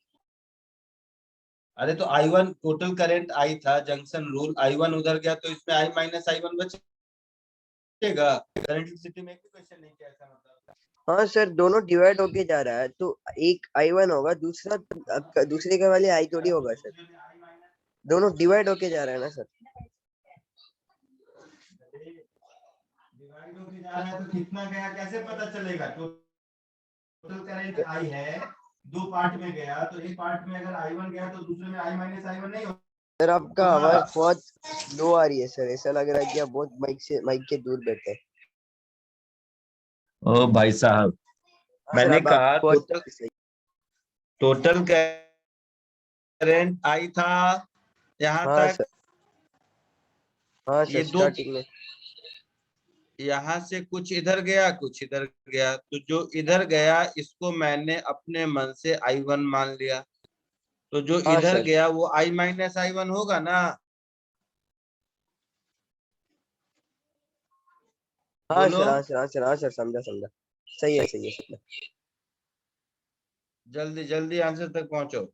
अरे तो I1 टोटल करंट I था, जंक्शन रूल I1 उधर गया तो इसमें I माइनस I1 बचेगा। करंट इलेक्ट्रिसिटी में एक भी क्वेश्चन नहीं किया ऐसा मतलब। हाँ सर दोनों डिवाइड होके जा रहा है तो एक I1 होगा दूसरा दूसरे के वाले I थोड़ी होगा सर। दोनों डिवाइड होके जा रहा है ना सर। डिवाइड होके जा रहा है तो कितना गया कैसे पता चलेगा? टोटल करंट I है, दो पार्ट में गया तो एक पार्ट में अगर I1 गया तो दूसरे में I माइनस I1 नहीं सर आपका होगा। आवाज बहुत लो आ रही है सर। ऐसा लग रहा है कि आप बहुत माइक के दूर बैठे हैं। ओ भाई साहब, हाँ सर मैंने अब आप कहा बहुत टोटल सही। टोटल करंट I था यहाँ हाँ तक। सर हाँ सर ये दो, स्टार्टिंग में। यहाँ से कुछ इधर गया कुछ इधर गया, तो जो इधर गया इसको मैंने अपने मन से I1 मान लिया, तो जो हाँ इधर सर गया वो I माइनस I1 होगा ना। हाँ बोलो सर हाँ सर हाँ सर हाँ सर समझा समझा। सही है सही है सही है। जल्दी जल्दी आंसर तक पहुंचो।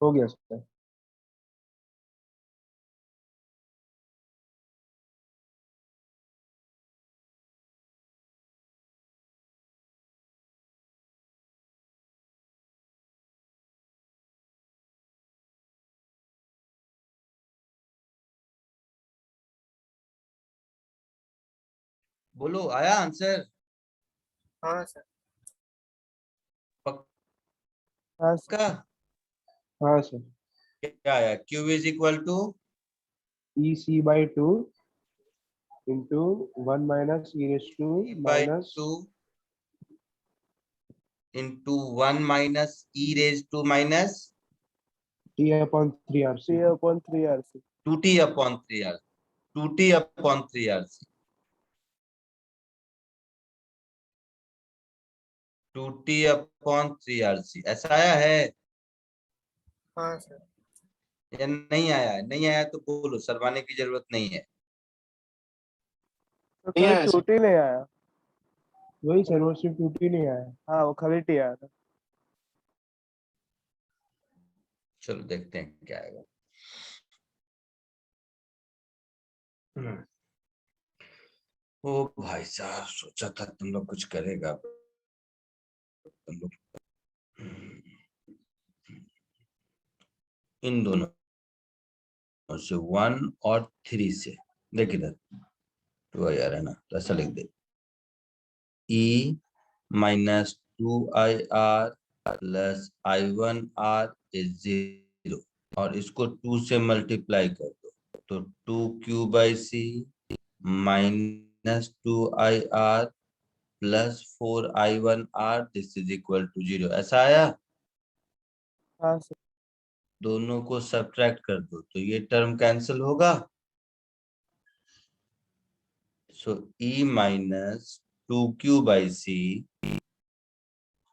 हो गया सर। बोलो, आया आंसर? हाँ सर। हाँ सर। पक्का? हाँ सर। क्या आया? Q is equal to EC by 2 into 1 minus e raised to by minus 2 into 1 minus e raise to minus T upon 3 RC. 3 RC. 2t upon 3 R 2t upon 3 R C 2t upon 3 R C ऐसा आया है हाँ sir. या नहीं आया है? नहीं आया तो बोलो, शर्माने की जरूरत नहीं है। तो खाली टूटी नहीं आया। वही सर, वो सिर्फ 2T नहीं आया। हाँ वो खाली टी आया था। चलो देखते हैं क्या आएगा। ओ भाई साहब, सोचा था तुम लोग कुछ करेगा, तुम लोग इन दोनों से 1 और 3 से देख इधर 2 यार है ना, तो ऐसा लिख दे E minus 2IR plus I1R is 0 और इसको 2 से मल्टीप्लाई कर दो तो 2Q/C minus 2IR plus 4I1R this is equal to 0। ऐसा आया? हाँ सर। दोनों को सब्ट्रैक्ट कर दो तो ये टर्म कैंसिल होगा। So E minus 2Q/C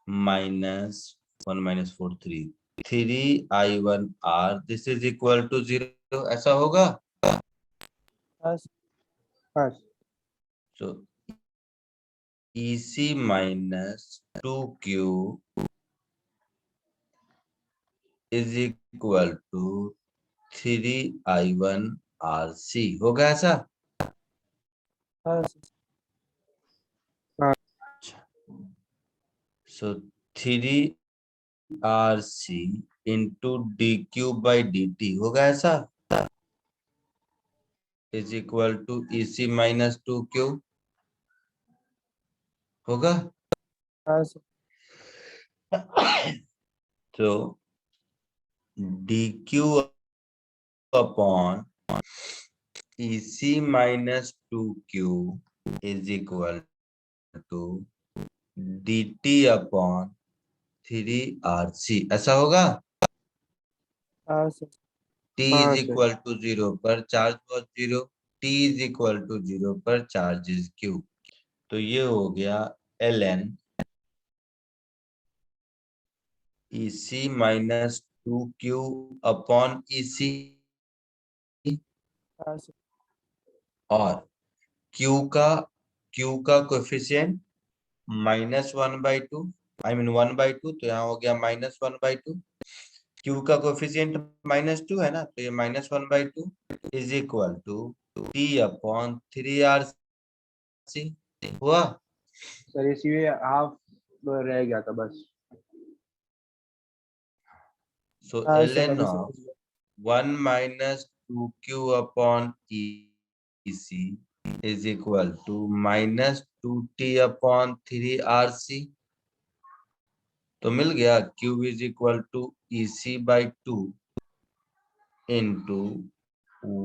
minus 1 minus 4 3 3I1R this is equal to 0। ऐसा होगा? हाँ सर। हाँ sir. So EC minus 2Q is equal to 3I1RC होगा ऐसा? हाँ सर। सो 3RC इंटू DQ/DT होगा ऐसा? Is equal to EC minus 2Q होगा? हाँ सर। तो DQ upon EC minus 2Q is equal to DT upon 3RC ऐसा होगा? हाँ सर। T हाँ इज सर। इक्वल टू 0 पर charge was 0, T is equal to 0 पर चार्ज इज Q। तो ये हो गया ln EC minus 2Q upon EC हाँ सर। और Q का कोएफिशिएंट -1/2 आई मीन 1/2 तो यहाँ हो गया -1/2। Q का कोएफिशिएंट -2 है ना, तो ये -1/2 is equal to T upon 3RC हुआ। सर इसीलिए हाफ रह गया था बस। सो हाँ सर ln अभी ऑफ समझ गया। 1 minus 2Q upon EC is equal to -2T upon 3RC। तो मिल गया Q is equal to EC/2 into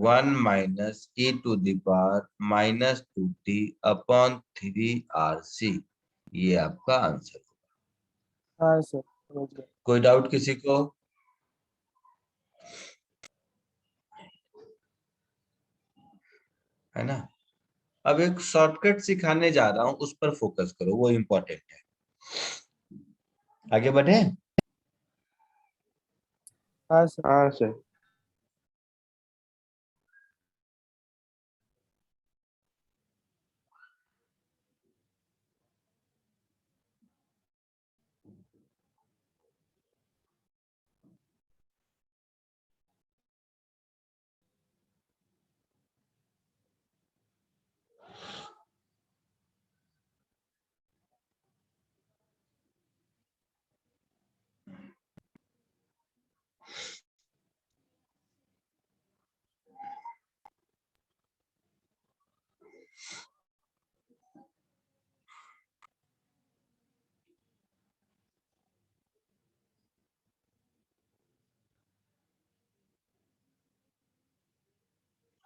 1 minus e⁻ -2T upon 3RC। ये आपका आंसर होगा। हाँ सर समझ गया। कोई डाउट किसी को? है ना? अब एक शॉर्टकट सिखाने जा रहा हूं, उस पर फोकस करो, वो इम्पोर्टेंट है। आगे बढ़े? हाँ सर। हाँ सर।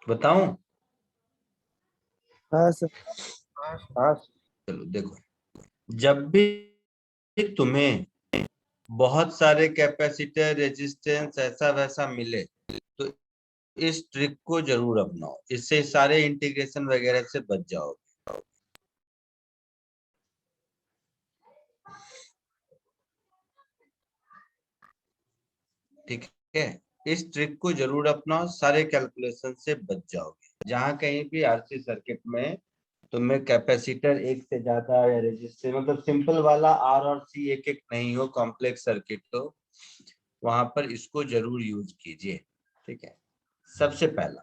बताऊं? हाँ सर। हाँ सर। हाँ चलो देखो, जब भी तुम्हें बहुत सारे कैपेसिटर रेजिस्टेंस ऐसा वैसा मिले तो इस ट्रिक को जरूर अपनाओ, इससे सारे इंटीग्रेशन वगैरह से बच जाओगे। ठीक है, इस ट्रिक को जरूर अपनाओ, सारे कैलकुलेशन से बच जाओगे। जहां कहीं भी आरसी सर्किट में तुम्हें कैपेसिटर एक से ज्यादा या रेजिस्टेंस, मतलब सिंपल वाला आर और सी एक एक नहीं हो, कॉम्प्लेक्स सर्किट तो वहां पर इसको जरूर यूज कीजिए। ठीक है, सबसे पहला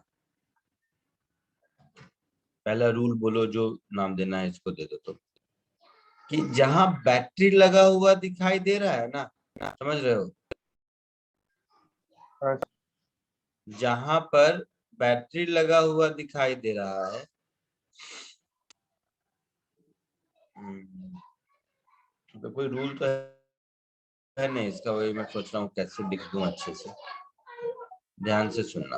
रूल बोलो, जो नाम देना है इसको दे दो तुम, कि जहां बैटरी लगा हुआ दिखाई दे रहा है ना, समझ रहे हो, हाँ जहां पर बैटरी लगा हुआ दिखाई दे रहा है, तो कोई रूल तो है नहीं इसका, वही मैं सोच रहा हूँ कैसे लिख दूं अच्छे से। ध्यान से सुनना,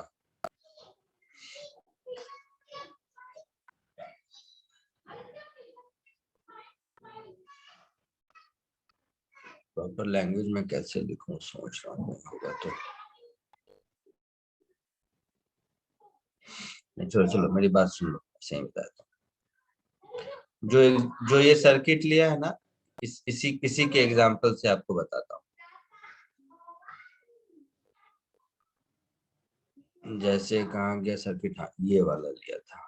प्रॉपर लैंग्वेज में कैसे लिखूं सोच रहा हूँ, होगा तो नहीं। चलो चलो मेरी बात सुन लो, सही बताता हूँ। जो ये सर्किट लिया है ना, इसी के एग्जांपल से आपको बताता हूँ। जैसे कहाँ गया सर्किट, हाँ ये वाला लिया था।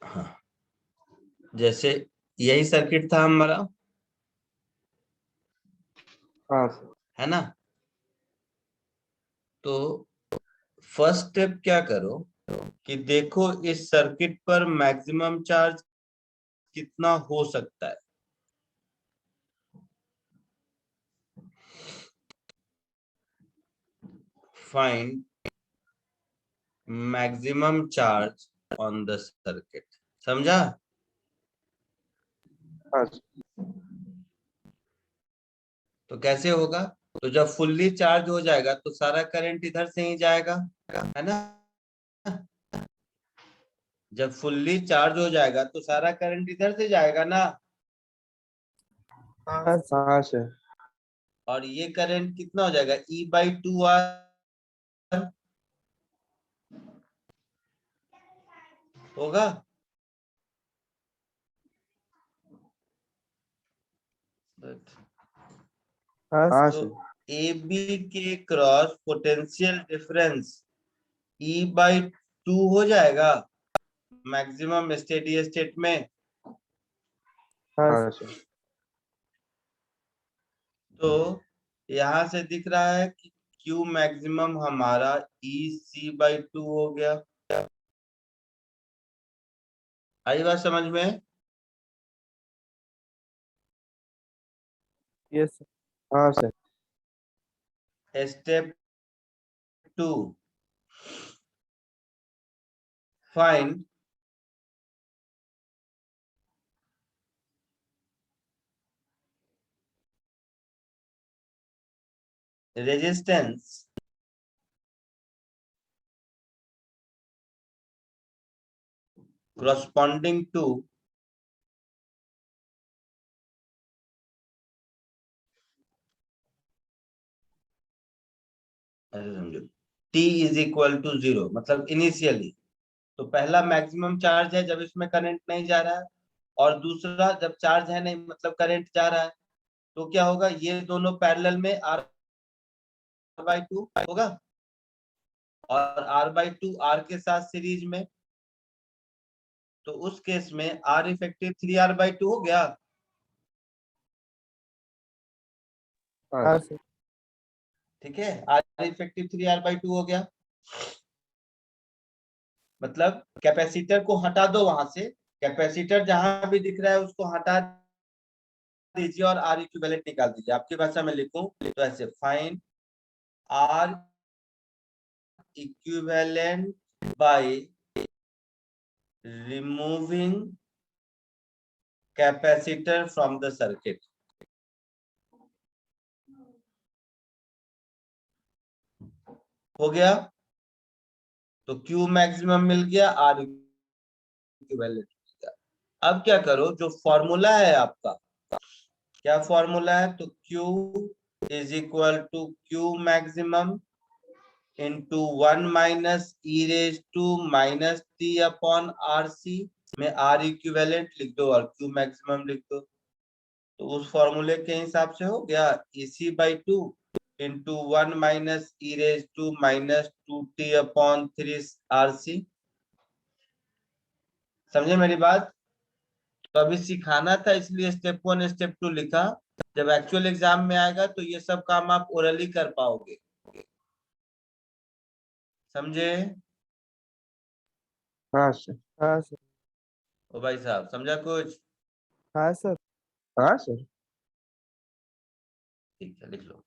हाँ, जैसे यही सर्किट था हमारा, हाँ सर। है ना। तो फर्स्ट स्टेप क्या करो कि देखो इस सर्किट पर मैक्सिमम चार्ज कितना हो सकता है। Find maximum charge on the circuit, समझा? हाँ सर। तो कैसे होगा, तो जब फुल्ली चार्ज हो जाएगा तो सारा करंट इधर से ही जाएगा, है ना। जब फुल्ली चार्ज हो जाएगा तो सारा करंट इधर से जाएगा ना, हाँ हाँ सर। हाँ सर। और ये करंट कितना हो जाएगा, E/2R होगा। हाँ तो सर। ए बी के क्रॉस पोटेंशियल डिफरेंस E/2 हो जाएगा मैक्सिमम स्टेडी स्टेट में। हाँ सर। तो यहां से दिख रहा है कि Q मैक्सिमम हमारा EC/2 हो गया। आई बात समझ में? Yes sir. हाँ sir. Step 2, find resistance corresponding to समझो T इज इक्वल टू 0, मतलब इनिशियली। तो पहला मैक्सिमम चार्ज है जब इसमें करंट नहीं जा रहा है, और दूसरा जब चार्ज है नहीं मतलब करंट जा रहा है। तो क्या होगा, ये दोनों पैरेलल में R/2 होगा, और R/2 R के साथ सीरीज में। तो उस केस में R इफेक्टिव 3R/2 हो गया। हाँ सर। ठीक है, R इफेक्टिव 3R/2 हो गया। मतलब कैपेसिटर को हटा दो वहां से, कैपेसिटर जहां भी दिख रहा है उसको हटा दीजिए और R इक्विवेलेंट निकाल दीजिए। आपकी भाषा में लिखूं तो ऐसे, find R equivalent by removing capacitor from the circuit. हो गया, तो Q मैक्सिमम मिल गया, R इक्विवेलेंट मिल गया। अब क्या करो, जो फॉर्मूला है आपका, क्या फॉर्मूला है, तो Q is equal to Q maximum into 1 minus e raise to minus T upon R C में R इक्विवेलेंट लिख दो और Q मैक्सिमम लिख दो। तो उस फॉर्मूले के हिसाब से हो गया EC by 2 into 1 minus e raise to minus 2t upon 3 RC। समझे मेरी बात? तो अभी सिखाना था इसलिए स्टेप 1 स्टेप 2 लिखा। जब एक्चुअल एग्जाम में आएगा तो ये सब काम आप ओरली कर पाओगे। समझे? हाँ सर। हाँ सर। ओ भाई साहब, समझा कुछ? हाँ सर। हाँ सर। ठीक है, लिख लो।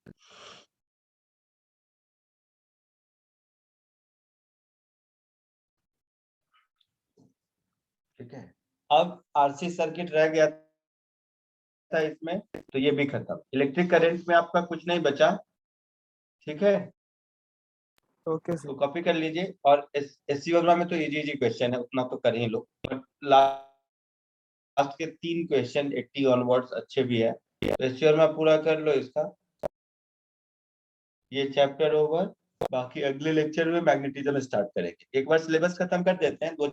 ठीक है, अब आरसी सर्किट रह गया था इसमें, तो ये भी खत्म। इलेक्ट्रिक करंट में आपका कुछ नहीं बचा। ठीक है, ओके तो सर। कॉपी कर लीजिए। और एससी वर्मा में तो इजी इजी क्वेश्चन है, उतना तो कर ही लो। बट लास्ट के 3 क्वेश्चन 80 ऑनवर्ड्स अच्छे भी है, तो एससी वर्मा पूरा कर लो इसका। ये चैप्टर ओवर। बाकी अगले लेक्चर में मैग्नेटिज्म स्टार्ट करेंगे। एक बार सिलेबस खत्म कर देते हैं, 2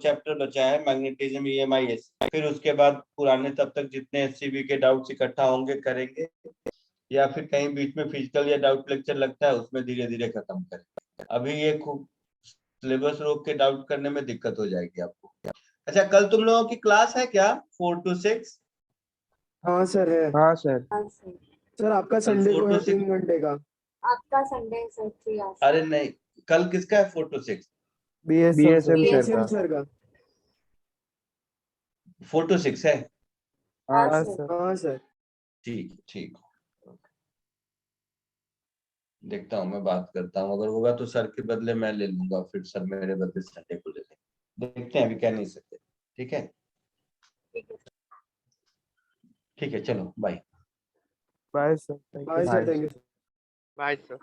चैप्टर बचा है, मैग्नेटिज्म, EMIS। फिर उसके बाद पुराने तब तक जितने एससीबी के डाउट्स इकट्ठा होंगे करेंगे, या फिर कहीं बीच में फिजिकल या डाउट लेक्चर लगता है उसमें धीरे धीरे खत्म करेंगे। अभी ये खूब सिलेबस रोक के डाउट करने में दिक्कत हो जाएगी आपको। अच्छा, कल तुम लोगों की क्लास है क्या 4 to 6? हाँ सर है। हाँ सर। हाँ सर। सर आपका कल संडे 4 को to है 6? 3 घंटे का। आपका संडे है सर 3 आवर्स। अरे नहीं, कल किसका है 4 to 6? BSM BSM sir BSM का। सर का। 4 to 6 है? हाँ हाँ सर। सर। हाँ सर। ठीक ठीक, देखता हूँ, मैं बात करता हूँ। अगर होगा तो सर के बदले मैं ले लूंगा, फिर सर मेरे बदले संडे को ले लेंगे। देखते हैं, अभी कह नहीं सकते। ठीक है, ठीक है। ठीक है, चलो bye. Bye sir. Thank you. Bye thank you. Bye sir.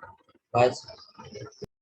Bye.